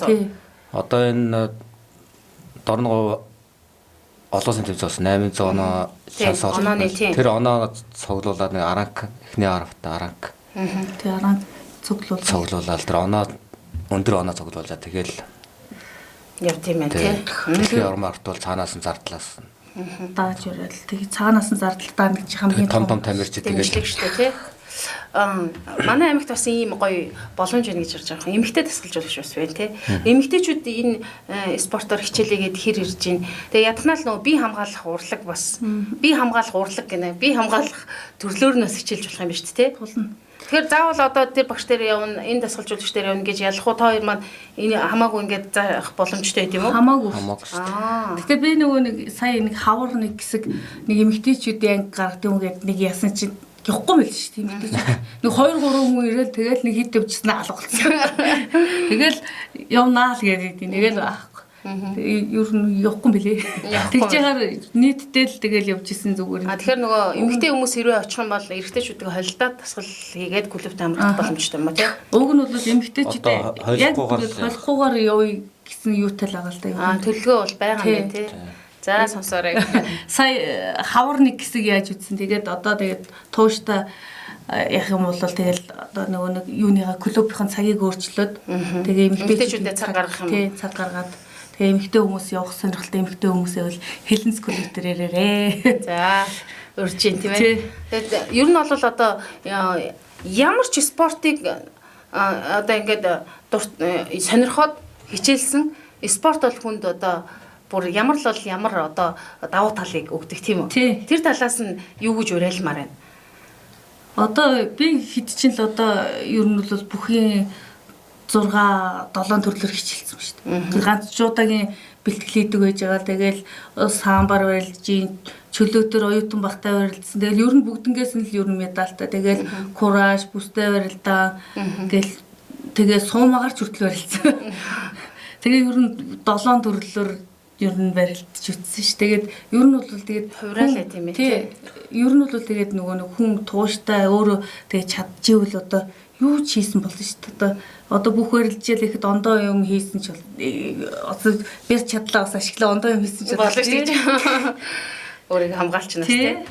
Одоо энэ дорногоо олон улсын тэмцээн болсон 800 оноо шанс олсон. Тэр оноо цуглуулад нэг аранк эхний 10-т аранк. Тэгээ аранк цуглуулаад тэр оноо өндөр оноо цуглуулаад тэгэл явт юм байна тий. Тэгэхээр ормарт бол цаанаас нь зардлаас дааж өрөөл. Тэгээ цаанаас нь зардалтаа нэг хамгийн том тамирчид тэгэл шүү дээ тий. Манай аймагт бас ийм гоё боломж байна гэж харж байгаа юм. Эмэгтэй дасгалжуулагч бас байна тий. Эмэгтэйчүүд энэ спортоор хичээлээгээд хэр ирж байна. Тэгээ ядахнаа л нөгөө бие хамгаалах урлаг бас бие хамгаалах урлаг гэнэ. Бие хамгаалах төрлөөр нь бас хичээлж болох юм ба шүү дээ тий. Тэгэхээр заавал одоо тэр багш дээр явна, энэ дасгалжуулагч дээр явна гэж ялах уу? Та хоёр маань энэ хамаагүй ингээд заах боломжтой байд юм уу? Хамаагүй. Гэтэ би нөгөө нэг сая нэг хавар нэг хэсэг нэг эмэгтэйчүүдийн анги гаргад юм гээд нэг ясан чинь явахгүй мэл шүү дээ эмэгтэйчүүд. Нэг 2 3 хүн ирээл тэгэл нэг хит төвчснээ алгуулсан. Тэгэл явнаа л гээд нэгээл аахгүй. Ер нь явахгүй мэлээ. Тэгжээгээр нийтдээ л тэгэл явж исэн зүгээр. Тэгэхээр нөгөө эмэгтэй хүмүүс хэрвээ очих юм бол эрэгтэйчүүдийг холилдоод дасгал хийгээд клубт амрах боломжтой юм уу тий? Уг нь бол эмэгтэйчүүдээ яг холихгүйгээр явъя гэсэн юутай л байгаа л да. Төлөвлөгөө бол байгаа юм байна тий. За сонсоорой. Сая хавар нэг хэсэг яаж үтсэн. Тэгээд одоо тэгээд тууштай яг юм бол тэгэл одоо нөгөө нэг юуныга клубын цагийг өөрчлөөд тэгээ эмэгтэйчүүдэд цаг гаргах юм. Тий, цаг гаргаад тэгээ эмэгтэй хүмүүс явах сонирхолтой эмэгтэй хүмүүсээ бол хэлэнц клуб дээр ярээрээ. За урьж ин тийм ээ. Тэгээд ер нь бол одоо ямар ч спортыг одоо ингээд сонирхоод хичээлсэн спорт бол хүнд одоо бүр ямар л бол ямар одоо давуу талыг өгдөг тийм үү? Тэр талаас нь юу гэж уриалмаар байна? Одоо би хэд чинь л одоо ер нь бол бүхийн 6 7 төрлөөр хичээлсэн шүү дээ. Ганц жуудагийн бэлтгэл хийдэг байж байгаа. Тэгэл самбар барилжийн чөлөөтөр оюутан багтай барилдсан. Тэгэл ер нь бүгднгээс нь л ер нь медальтай. Тэгэл кураж, бүстэй барилдаа гэл тэгээ суумагаар ч хүртэл барилдсан. Тэгээ ер нь 7 төрлөөр ер нь барилдаж үтсэн ш. Тэгээд ер нь бол тэгээд хувраалаа тийм ээ. Тий. Ер нь бол тэгээд нөгөө нэг хүн тууштай өөрөө тэгээд чадчихвэл одоо юу ч хийсэн болно ш. Одоо бүх барилжээл ихэд ондоо юм хийсэн ч одоо бэр чадлаа бас ашиглаа ондоо юм хийсэн ч болно ш. Өөрийгөө хамгаалч нас тий.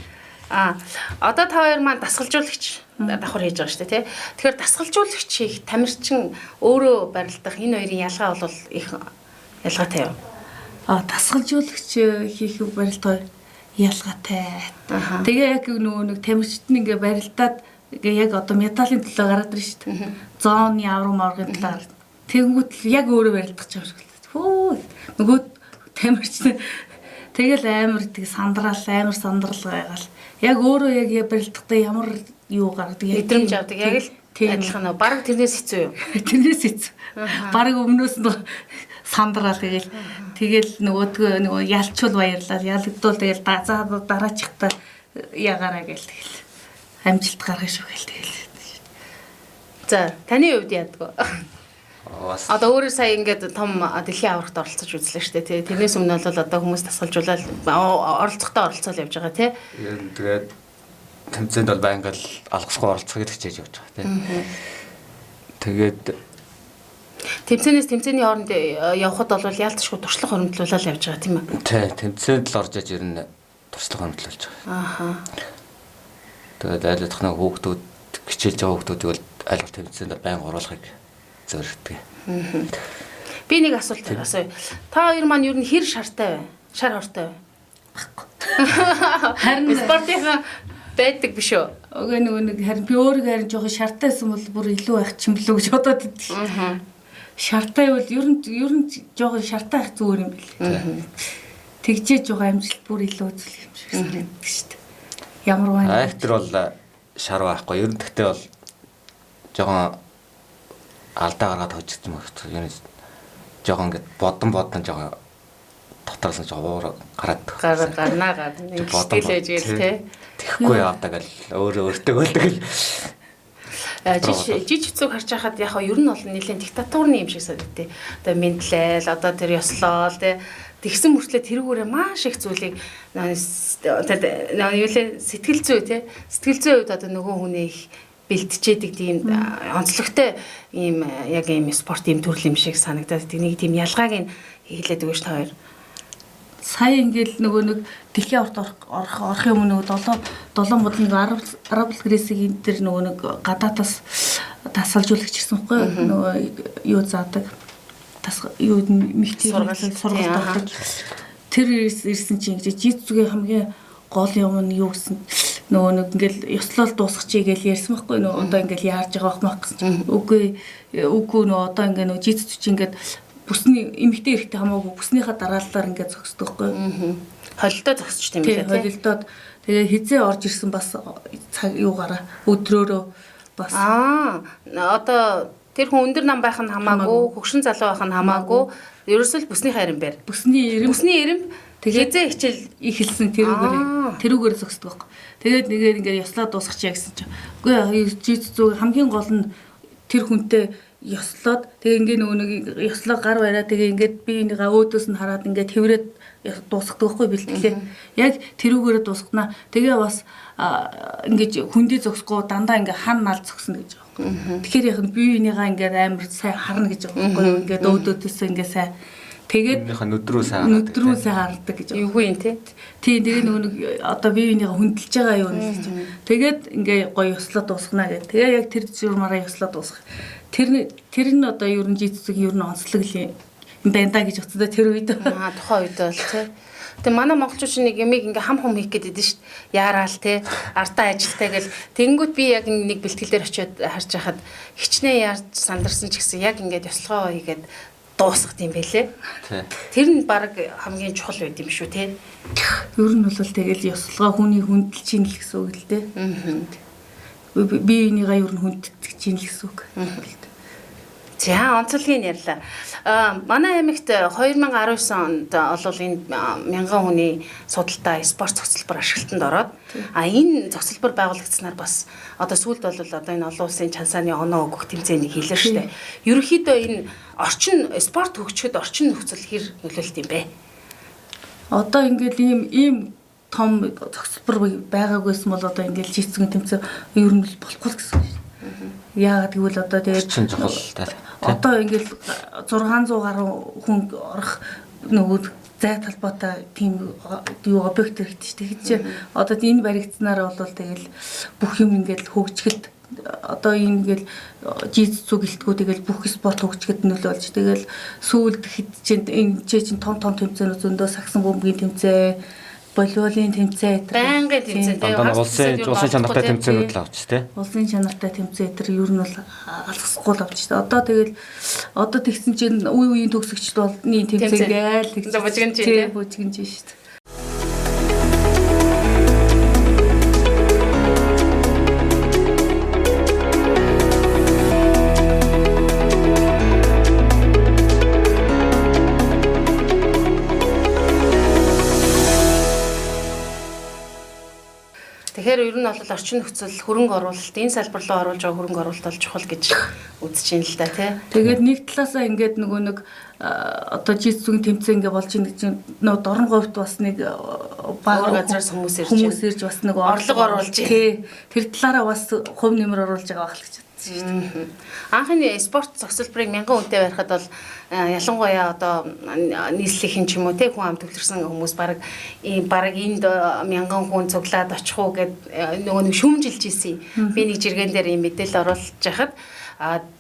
Одоо та хоёр маань дасгалжуулагч давхар хийж байгаа шүү дээ тий. Тэгэхээр дасгалжуулагч их тамирчин өөрөө барилдах энэ хоёрын ялгаа бол их ялгаатай юм. дасгалжуулагч хийх барилт ялгаатай. Тэгээ яг нөгөө нэг тамирчид ингээ барилдаад ингээ яг одоо медалийн төлөө гараад ирж шүү дээ. Зооны аврагын төлөө. Тэнгүүт яг өөрөө барилдах гэж байна. Хөө нөгөө тамирчид тэгэл амар тэг амар сандрал байгаал. Яг өөрөө яг барилдахдаа ямар юу гардаг мэдрэмж авдаг яг л адилхан нь баг тэрнээс хэцүү юу? Тэрнээс хэцүү. Баг өмнөөс нь сандраа тэгэл нөгөө ялчул баярлал ялагдвал тэгэл дараачихтаа ягаараа гэл тэгэл амжилт гаргах шүү гэл тэгэл. За таны хувьд яадаг вэ? Одоо өөрөө сая ингээд том дэлхийн аврагт оролцож үзлээ шүү дээ тий. Тэрнээс өмнө бол одоо хүмүүс тасгалжуулаад оролцохдоо оролцоол явж байгаа тий. Тэгээд тэмцээнд бол байнга л алгасгүй оролцохыг хичээж явж байгаа тий. Тэгээд тэмцээнээс тэмцээний хооронд явхад бол яалтчгүй туршлага хөрөмтлүүлэл явж байгаа тийм үү? Тий, тэмцээнд л орж иж ирнэ туршлага хөрөмтлүүлж байгаа. Тэгээд айлдах нэг хүүхдүүд хичээж байгаа хүүхдүүдийг бол аль болох тэмцээнд байнга оруулахыг зоригддаг. Би нэг асуулт асууя. Та хоёр маань ер нь хэр шартай вэ? Шар хортой вэ? Харин спортын байдаг биш үү? Өглөө нөгөө нэг харин би өөрөө харин жоохон шартайсан бол бүр илүү байх ч юм болоо гэж бодоод идэв. Шартай бол ер нь жоохон шартай байх зүгээр юм бэл. Тэгжээ жоохон амжилт бүр илүү үзүүлэх юм шиг санагддаг шүү дээ. Ямар байна? Актер бол шар байхгүй. Ер нь тэгтээ бол жоохон алдаа гаргаад хожиж юм байна. Ер нь жоохон ингээд бодон жоохон дотроос нь жоохон гарнаа сэтгэлээж гээл те. Тэгэхгүй явдаг л өөртөө өлдөг л. Жижигцүүг харж байхад яг ер нь бол нэлээд диктатурны юм шиг санагдтыг. Одоо мэдлэл, одоо тэр ёслол те. Тэгсэн мөртлөө тэрүүгээрээ маш их зүйлийг сэтгэл зүй те. Сэтгэл зүйн үед одоо нөгөө хүнээ их бэлтжээдэг тийм онцлогтой ийм яг ийм спорт ийм төрөл юм шиг санагдаад нэг тийм ялгааг нь хэлээд өгөөш та хоёр. Сая ингээл нөгөө нэг дэлхийн аварт орохын өмнө долоон бодлын араб гресиг энэ төр нөгөө нэг гадаатаас тасгалжуулагч ирсэн байхгүй нөгөө юу заадаг юу мэгтэй сургалт авдаг. Тэр ирсэн чинь ингэж жидзүгийн хамгийн гол юм нь юу гэсэн нөгөө нэг ингээл ёслол дуусгачих гээл ярьсан байхгүй нөгөө одоо ингээл яарж байгаа байх гэсэн. Үгүй нөгөө одоо ингээ нөгөө жидзү чинь ингээд бүсний эмэгтэй эрэхтэй хамаагүй бүснийхаа дараалалаар ингээд зогсдог байхгүй. Холилдоо зогсч тийм үү? Холилдоод тэгээ хизээ орж ирсэн бас цаг юугаараа өдрөөрөө бас одоо тэр хүн өндөр нам байх нь хамаагүй, хөгшин залуу байх нь хамаагүй, ерөөсөө бүснийхаа ирэн бэр. Бүсний ирэн хизээ хичээл ихэлсэн тэрүүгээр зогсдог байхгүй. Тэгээд нэгээр ингээд ёслоо дуусгачих гэсэн чинь. Үгүй жидзүү хамгийн гол нь тэр хүнтэй ёслоод тэгээ ингээ нөгөө нэг ёслоо гар бариа тэгээ ингээд би энийгээ өөдөөс нь хараад ингээд хэврээд дуусгадаг байхгүй бэлтгэлээ. Яг тэрүүгээрээ дуусгана. Тэгээ бас ингээд хүндээ зогсохгүй дандаа ингээ хан наал зогсно гэж байгаа. Тэгэхээр яг би энийгээ ингээд амар сайн харна гэж байгаа байхгүй. Ингээд өөдөөс ингээ сайн тэгээд нүдрүү сайн хардаг гэж байгаа. Юу юм те? Тий тэгээ нөгөө нэг одоо би энийгээ хүндэлж байгаа юу гэж. Тэгээд ингээ гоё ёслоо дуусгана гэх. Тэгээ яг тэр журмаараа ёслоо дуусгах. Тэр нь одоо ер нь жидцэг ер нь онцлог юм байна да гэж утсаа тэр үед. Тухайн үед бол тий. Тэгээ манай монголчууд нэг ямиг ингээ хам хум хийх гэдэг дээ шүү дээ. Яараал тий. Артаа ажилтай гэл тэнгүүд би яг нэг бэлтгэлээр очиод харж байхад хичнээн яарч сандарсан ч гэсэн яг ингээд ёслогоо хийгээд дуусгах юм байлээ. Тэр нь баг хамгийн чухал байд юм шүү тий. Ер нь бол тэгэл ёслогоо хүний хүндэлж ийн л гэсэн үг л дээ. Би энийгээ ер нь хүндэж ийн л гэсэн үг. За онцлогийг ярьлаа. Манай аймагт 2019 онд олвол энэ 1000 хүний судалтай спорт цогцлбор ашиглалтанд ороод энэ цогцлбор байгуулагдсанаар бас одоо сүүлд бол одоо энэ олон улсын чансааны оноо өгөх тэмцээнийг хийлээ шүү дээ. Ерөнхийдөө энэ орчин спорт хөгжөхөд орчин нөхцөл хэр нөлөөлт юм бэ? Одоо ингээл ийм том цогцлбор байгаагүйсэн бол одоо ингээл жицгэн тэмцээ ер нь болохгүй л гэсэн. Яагаад гэвэл одоо тэгээд одоо ингээл 600 гаруй хүн орох нөгөө зай талбайтай тийм юу объект хэрэгтэй шүү дээ. Тэгж одоо энэ баригдсанаар бол тэгэл бүх юм ингээл хөгжөхөд одоо ингээл жижиг гэлтгүү тэгэл бүх спорт хөгжихэд нөлөөлж тэгэл сүүлд хэд чинь энэ чинь том тэмцээнүүд зөндөө сагсан бөмбөгийн тэмцээн, волейболын тэмцээн, байнгын тэмцээн дандаа улсын чанартай тэмцээнүүд л авч тий. Улсын чанартай тэмцээн тэр ер нь бол алгасахгүй л авч шүү дээ. Одоо тэгэл одоо тэгсэн чинь үеийн төгсөгчд болны тэмцээн гээл тэгж бужигнж тий. Бужигнж шүү дээ. Тэгэхээр ер нь бол орчин нөхцөл хөрөнгө оруулалт энэ салбар руу оруулж байгаа хөрөнгө оруулалт бол чухал гэж үзэж байна л да тий. Тэгээд нэг талаасаа ингээд нөгөө нэг одоо жижиг тэмцээн ингээ болж ийн гэж нөгөө дорн говьд бас нэг баг газраас хүмүүс ирж бас нэг орлого оруулж тий. Тэр талаараа бас хувь нэмэр оруулж байгаа байх л гэж бодсон шүү дээ. Анхны спорт зохицолборыг 1000 хүнтэй барихад бол ялангуяа одоо нийслэлийн ч юм уу тий хүн ам төвлөрсөн хүмүүс баг энд 1000 хүн цуглаад очих уу гэд нөгөө нэг шүүмжилж ийсэн. Би нэг жиргэн дээр юм мэдээлэл оруулж яхад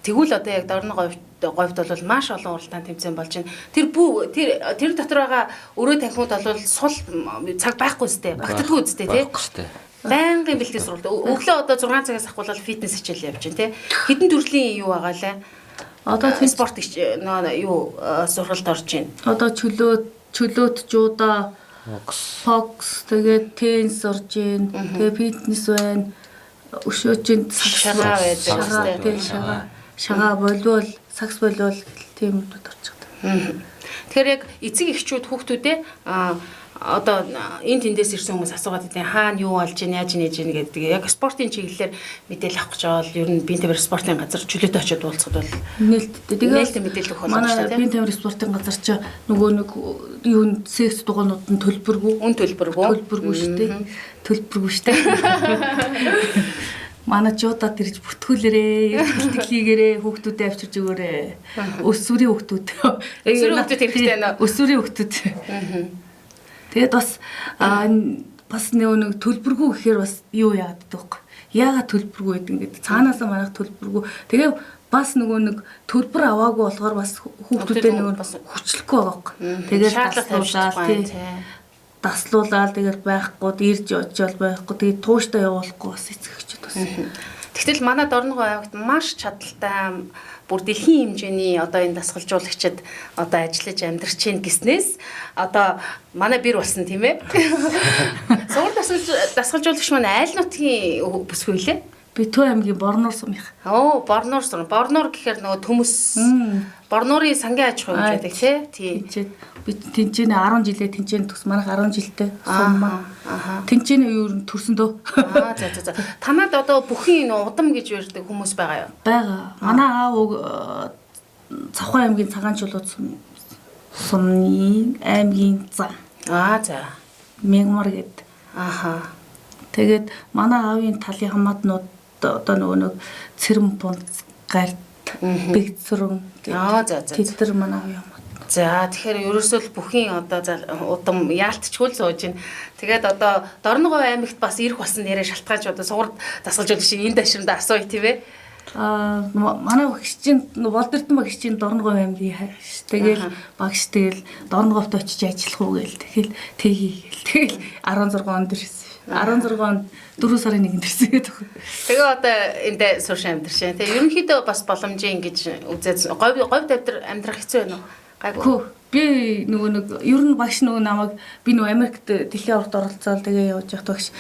тэгвэл одоо яг дорн говьд бол маш олон уралдаан тэмцээн болж байна. Тэр дотор байгаа өрөө танхимууд бол сул цаг байхгүй үстэй, багтдаггүй үстэй тий. Байнгын бэлтгэл сургалт. Өглөө одоо 6 цагаас ахвал фитнес хичээл явж байна тий. Хэдэн төрлийн юу байгаа лээ? Одоо спорт юу сургалт орж байна. Одоо чөлөөт жуудаа, бокс, тэгээд теннис орж байна. Тэгээд фитнес байна. Өшөөжинд шагаа байдаг. Шагаа волейбол, сакс волейбол тийм юмуд орж байгаа. Тэгэхээр яг эцэг эхчүүд хүүхдүүдээ одоо энэ тэндээс ирсэн хүмүүс асуугаад идэв хаана юу болж байна яаж нээж байна гэдэг. Яг спортын чиглэлээр мэдээлэл авах гэж бол ер нь биеийн тамир спортын газар чөлөөтэй очиод уулзахад бол нээлттэй. Тэгээд мэдээлэл өгөх боломжтой тийм. Манай биеийн тамир спортын газар ч нөгөө нэг юу секц дугаанууд нь төлбөргүй. Үн төлбөргүй шүү дээ. Төлбөргүй шүү дээ. Манай жуудад ирж бүтгүүлээрээ, бэлтгэл хийгээрээ хүүхдүүдэд авчирж өгөөрэй. Өсвөрийн хүүхдүүд. Өсвөрийн хүүхдүүд хэрэгтэй нөө. Өсвөрийн хүүхдүүд. Тэгээд бас нэг төлбөргүй гэхээр бас юу яагаад гэвэл яагаад төлбөргүй гэдэг ингээд цаанаасаа манайх төлбөргүй. Тэгээ бас нөгөө нэг төлбөр аваагүй болохоор бас хүүхдүүдэд нөгөө бас хүчлэхгүй байгаа юм. Тэгээд таслуулаад тэгээд байхгүй ирж очиод байхгүй тэгээд тууштай явуулахгүй бас эцэгчүүд бас. Тэгтэл манай Дорногов аймагт маш чадaltaй бүр дэлхийн хэмжээний одоо энэ дасгалжуулагчид одоо ажиллаж амьдарч байна гэснээс одоо манай бэр болсон тийм ээ. Сугар дасгалжуулагч маань айл нутгийн бүсгүй лээ. Би Төв аймгийн Борнуур сумынх. Борнуур сум. Борнуур гэхээр нөгөө төмөс. Борнуурын сангийн аж ахуй гэж байдаг тий. Би тэнцэнэ 10 жилээ тэнцэнэ төс манайх 10 жилтэй сум маа. Тэнцэнэ юу төрсөн дөө. За. Танад одоо бүхий энэ удам гэж ярьдаг хүмүүс байгаа юу? Бага. Манай аав Цавхан аймгийн цагаан чулууд сумны аймгийн зам. За. Мегмар гэд. Тэгээд манай аавын талын хамаатнууд одоо нөгөө нэг цэрэм бунц гарт бэгцрэн тэдэр манай аав юм. За тэгэхээр ерөөсөө л бүхий одоо удам яалтчгүй л сууж байна. Тэгээд одоо Дорногов аймагт бас ирэх болсон нэрээ шалтгаанч одоо сугар дасгалжуулагч шиг энэ дашрамд асууя тийм ээ. Манай багшчин Болдөрдөн багшчин Дорногов аймгийн тэгэл багш тэгэл Дорноговт очиж ажиллах уу гээл тэгэл 16 онд ирсэн. 16 онд 4 сарын 1-нд ирсэн гэдэг. Тэгээ одоо энд суурш амьдарч байна. Тэгээ ерөнхийдөө бас боломжийн ингэж үзээд говь тавьдар амьдрах хэцүү байна уу? Гайгүй. Би нөгөө нэг ер нь багш нөгөө намайг би нөгөө Америкт дэлхийн урт оролцоод тэгээ явж явах багш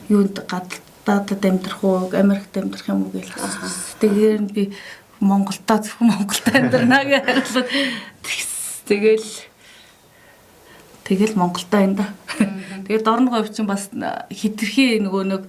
юунд гадаадд амьдрах уу, Америкт амьдрах юм уу гэж асуусан. Тэгээд би Монголдоо зөвхөн Монголд амьдрнаа гэж хариулаад тэгэл Монголдоо энэ да. Тэгээд Дорногов чинь бас хитрхи нөгөө нэг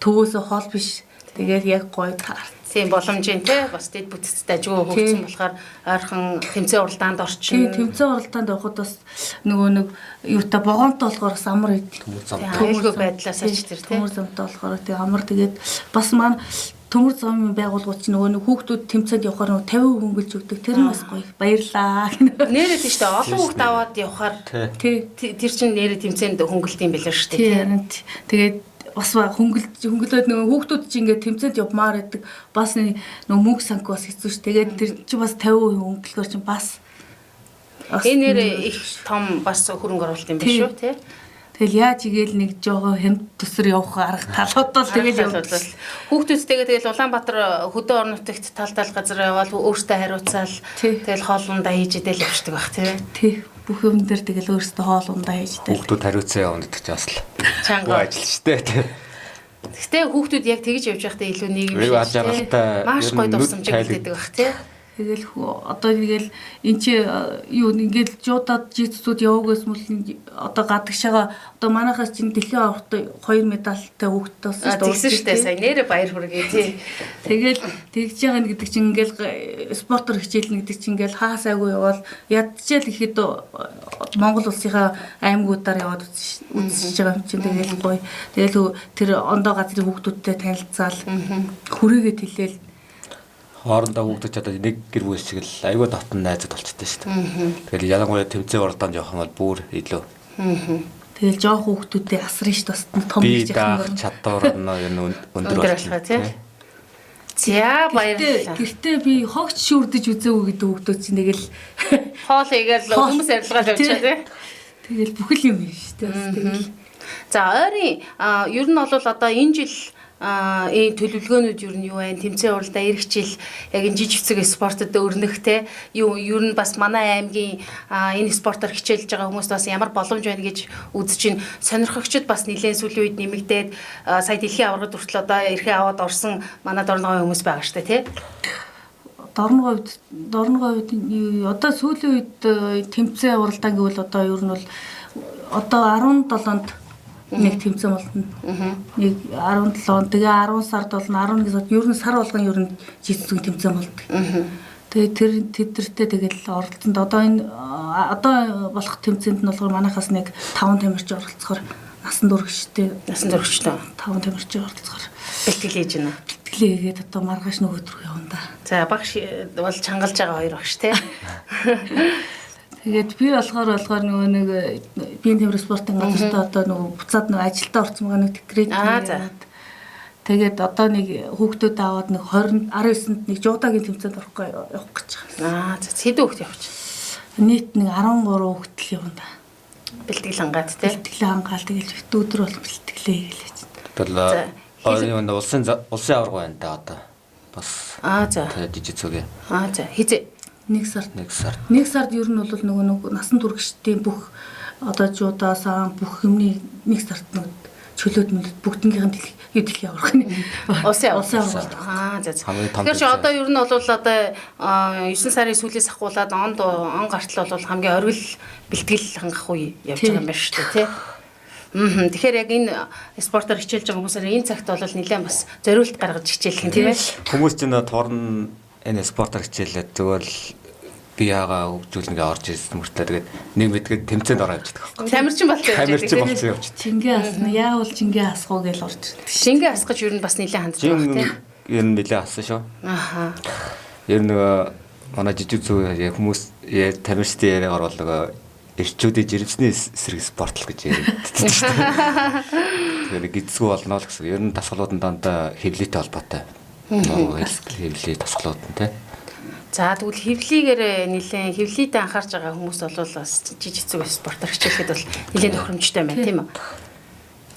төвөөсөө хол биш. Тэгээд яг гоё таарсан. Тийм боломжийн те бас дэд бүтцтэй ажгүй хөгжсөн болохоор ойрхон тэмцээн уралдаанд орчин. Тийм тэмцээн уралдаанд явахад бас нөгөө нэг юутай богоонтой болохоор бас амар айлгүй байдлаас аж тэр те. Төмөр замтай болохоор тийм амар тэгээд бас маань төмөр замын байгууллагууд чинь нөгөө нэг хүүхдүүд тэмцээнд явахаар нөгөө 50% хөнгөлж өгдөг. Тэр нь бас гоё. Баярлаа. Нэрээ тийм шүү дээ. Олон хүүхд аваад явахаар тэр чинь нэрээ тэмцээнд хөнгөлт юм билээ шүү дээ. Тийм. Тэгээд бас хөнгөлөөд нөгөө хүүхдүүд чинь ингээд тэмцээнд явмаар байдаг. Бас нөгөө мөнгө санк бас хэцүү ш. Тэгээд тэр чи бас 50% хөнгөлгөөр чинь бас энэ нэр их том бас хөрөнгө оруулалт юм биш үү тий? Тэгэл яаж игээл нэг жоохон хямд төсөр явах арга талууд бол тэгэл явуулсан. Хүүхдүүдтэйгээ тэгэл Улаанбаатар хөдөө орон нутагт тал газар явал өөртөө хариуцаал тэгэл хоолундаа хийж идэл явчихдаг байх тий. Тий. Бүх юм дээр тэгэл өөртөө хоолундаа хийж идэл. Хүүхдүүд хариуцсан явна гэдэг чинь бас л чанга ажил шүү дээ тий. Гэхдээ хүүхдүүд яг тэгж явж байхдаа илүү Нэг аж аргалтай маш гоё дурсамжийг үлдээдэг байх тий. Тэгэл одоо ингээл эн чи юу ингээл жуудаад жицүүд яваагаас мөл одоо гадагшаага одоо манайхаас чинь дэлхийн аврагт 2 медальтай хүүхдтэй болсон шүү дээ. Сая нэрэ баяр хүргэе тий. Тэгэл тэгж байгаа гэдэг чинь ингээл спортоор хичээлнэ гэдэг чинь ингээл хаасаагүй явал ядчаал ихэд Монгол улсынхаа аймагуудаар яваад үзэж байгаа юм чинь тэгэл гоё. Тэгэл тэр ондоо газрын хүүхдүүдтэй танилцаал хүрээгээд хэлээл хоорондоо хүүхдүүд одоо нэг гэр бүл шиг л аюул татан найзад болчтой шүү дээ. Тэгэл ялангуяа тэмцээн уралдаан жоохон бол бүр илүү. Тэгэл жоох хүүхдүүдтэй асрын ш бас том гэж яах чадвар нь өндөр болох тий. За баярлалаа. Гэртээ би хогч шүрдэж үзээгүй гэдэг хүүхдүүд чинь тэгэл хоол игээл хүмүүс арилгаал явчихаа тий. Тэгэл бүхэл юм биш шүү дээ. Тэгэл за ойрын ер нь бол одоо энэ жил энэ төлөвлөгөөнүүд юу нь юу вэ? Тэмцээн уралдаа ирэх жил яг энэ жижигцэг спортод өрнөхтэй юу ер нь бас манай аймгийн энэ спортоор хичээлж байгаа хүмүүст бас ямар боломж байна гэж үзэж чинь сонирхогчд бас нэлээд сүүлийн үед нэмэгдээд сая дэлхийн аваргад хүртэл одоо эрхээ аваад орсон манай дорногой хүмүүс байгаа штэ тий. Дорногой үед одоо сүүлийн үед тэмцээн уралдаан гэвэл одоо ер нь бол одоо 17-нд нэг тэмцээн болно. Нэг 17, тэгээ 10 сард болно. 11 сард ер нь сар болгон ер нь жицүүг тэмцээн болдог. Тэгээ тэдэртээ тэгэл оролцсонд одоо болох тэмцээнд нь болохоор манайхаас нэг 5 тамирч оролцохоор насан туршидтэй 5 тамирч оролцохоор бэлтгэл хийж байна. Бэлтгэлээ хийгээд одоо маргааш нөгөөд рүү явна да. За багш бол чангалж байгаа хоёр багш тий. Тэгээд би болохоор нөгөө нэг биеийн тэмрэг спортын газартаа одоо нөгөө буцаад нөгөө ажилдаа орсон байгаа нэг декрет. Тэгээд одоо нэг хүүхдүүд аваад нэг 19-нд нэг жуудагийн тэмцээнд явах гэж байгаа. За хэдэн хүүхд явчих? Нийт нэг 13 хүүхдэл явна да. Бэлтгэл хангаад тий. Бэлтгэл хангаал тэгээд өдөр бол бэлтгэлээ хийлээч. Тэгэл улсын аварга байна да одоо. Бас за жижигцүүгээ. За хизээ 1 сард ер нь бол нөгөө насан туршидтын бүх одоо жуудаасаа бүх юмны 1 сард нэг чөлөөт мөлөд бүгднгийнх нь дэлхийн аврах нь улсын аврах. За. Тэгэхээр чи одоо ер нь бол одоо 9 сарын сүүлээс ахуулаад он гартал бол хамгийн оргил бэлтгэл хангах үе явж байгаа юм байна шүү дээ тий. Тэгэхээр яг энэ спортоор хичээлж байгаа хүмүүсээр энэ цагт бол нэлээд бас зориулт гаргаж хичээлэх юм тийм ээ. Хүмүүс чинь торн энэ спортоор хичээлээд тэгвэл би яага хөгжүүлнэ гэж орж ирсэн мөртлөө тэгээд нэг мэдгээд тэмцээнд ороо явчихдаг байхгүй. Тамирчин болчихсон. Тамирчин болчихсон явчих. Чингээ асна. Яавал чингээ асах уу гэж орж ирдэг. Шингээ асгаж ер нь бас нэлээд хандж байгаа тийм. Ер нь нэлээд асан шүү. Ер нь манай жижиг зүй хүмүүс тамирчдын яриаг оруулаг эрчүүдийн жирэмсний эсрэг спорт л гэж яриад шүү. Тэгэхээр гидсгүй болно л гэсэн. Ер нь дасгалууд нь дандаа хэвлэлтэй холбоотой. Хэвлэлийн дасгалууд нь тийм. За тэгвэл хэвлийгээр нэлээд хэвлийдээ анхаарч байгаа хүмүүс бол бас жижигцэг спортоор хичээлэхэд бол нэлээд тохиромжтой байна тийм үү?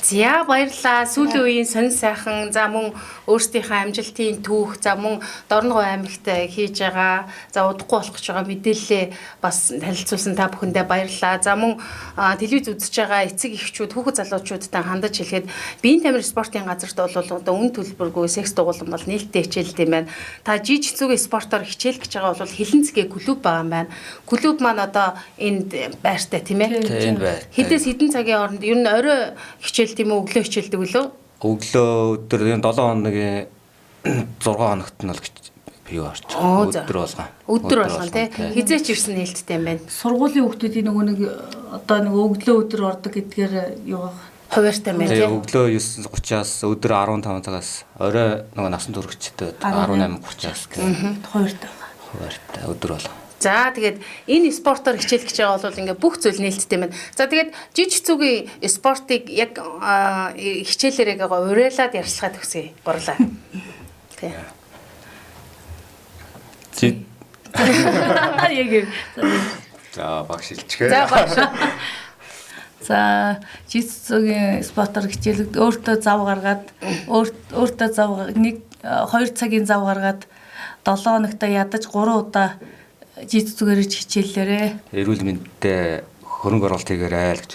За баярлалаа. Сүүлийн үеийн сонин сайхан за мөн өөрсдийнхээ амжилтын түүх за мөн Дорногой аймагт хийж байгаа за удахгүй болох гэж байгаа мэдээлэлээ бас танилцуулсан та бүхэндээ баярлалаа. За мөн телевиз үзэж байгаа эцэг эхчүүд хүүхэд залуучуудтай хандаж хэлэхэд биеийн тамирын спортын газарт бол одоо үн төлбөргүй секс дугуулсан бол нээлттэй хичээлт юм байна. Та жижигцүүгээ спортоор хичээлэх гэж байгаа бол Хилэнцгийн клуб байгаа юм байна. Клуб маань одоо энд байртай тийм ээ. Тийм байр. Хэдээс хэдэн цагийн хооронд ер нь орой хичээл тийм үү өглөө хичээлдэг үлээ? Өглөө өдөр 7 хоногийн 6 хоногт нь л бий орч. Өдөр болгоо. Өдөр болгоо тий. Хизээч ирсэн нээлттэй юм байна. Сургуулийн хүүхдүүдийн нөгөө нэг одоо нэг өглөө өдөр ордог гэдгээр юу хуваартай юм байна тий. Өглөө 9:30-аас өдөр 15 цагаас орой нөгөө насан туршидтэй 18:30-аас гэх хуваартай. Хуваартай өдөр болгоо. За тэгээд энэ спортоор хичээлэх гэж байгаа бол ингээ бүх зүйл нээлттэй байна. За тэгээд жижигцүүгийн спортыг яг хичээлээрээ уриалаад ярьцгаад өгсөе. Гурлаа. Тий. Яг. За багш хэлчихээ. За багш. За жижигцүүгийн спортоор хичээлэг өөртөө зав гаргаад өөртөө зав 2 цагийн зав гаргаад 7 хоногт ядаж 3 удаа жижигцүүгээр хичээллээрээ. Эрүүл мэндтэй хөрөнгө оруулалт хийгээрэй л гэж.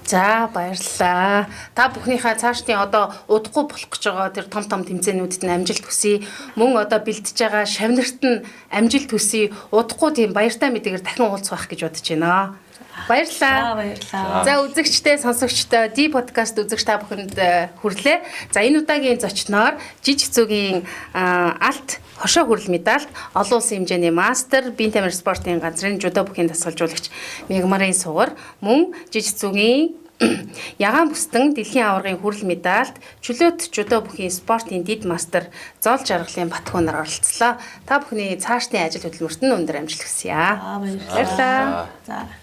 За баярлалаа. Та бүхнийхээ цаашдын одоо удахгүй болох гэж байгаа тэр том тэмцээнүүдэд нь амжилт хүсье. Мөн одоо бэлдэж байгаа шавнарт нь амжилт хүсье. Удахгүй тийм баяртай мэдээгээр дахин уулзах гэж бодож байна. Баярлалаа. Баярлалаа. За үзэгчтэй, сонсогчтой Ди подкаст үзэгч та бүхэнд хүрлээ. За энэ удаагийн зочноор жижигцүүгийн алт хошоо хүрэл медальт олон улсын хэмжээний мастер биеийн тамир спортын газрын жудо бүхийн дасгалжуулагч Мегмарын сугар мөн жижигцүүгийн ягаан бүстэн дэлхийн аваргын хүрэл медальт чөлөөт жудо бүхийн спортын дид мастер зоол жаргалын Батхүү нар оролцлоо. Та бүхний цаашдын ажил хөдөлмөрт нь өндөр амжилт хүсье. Баярлалаа. Баярлалаа. За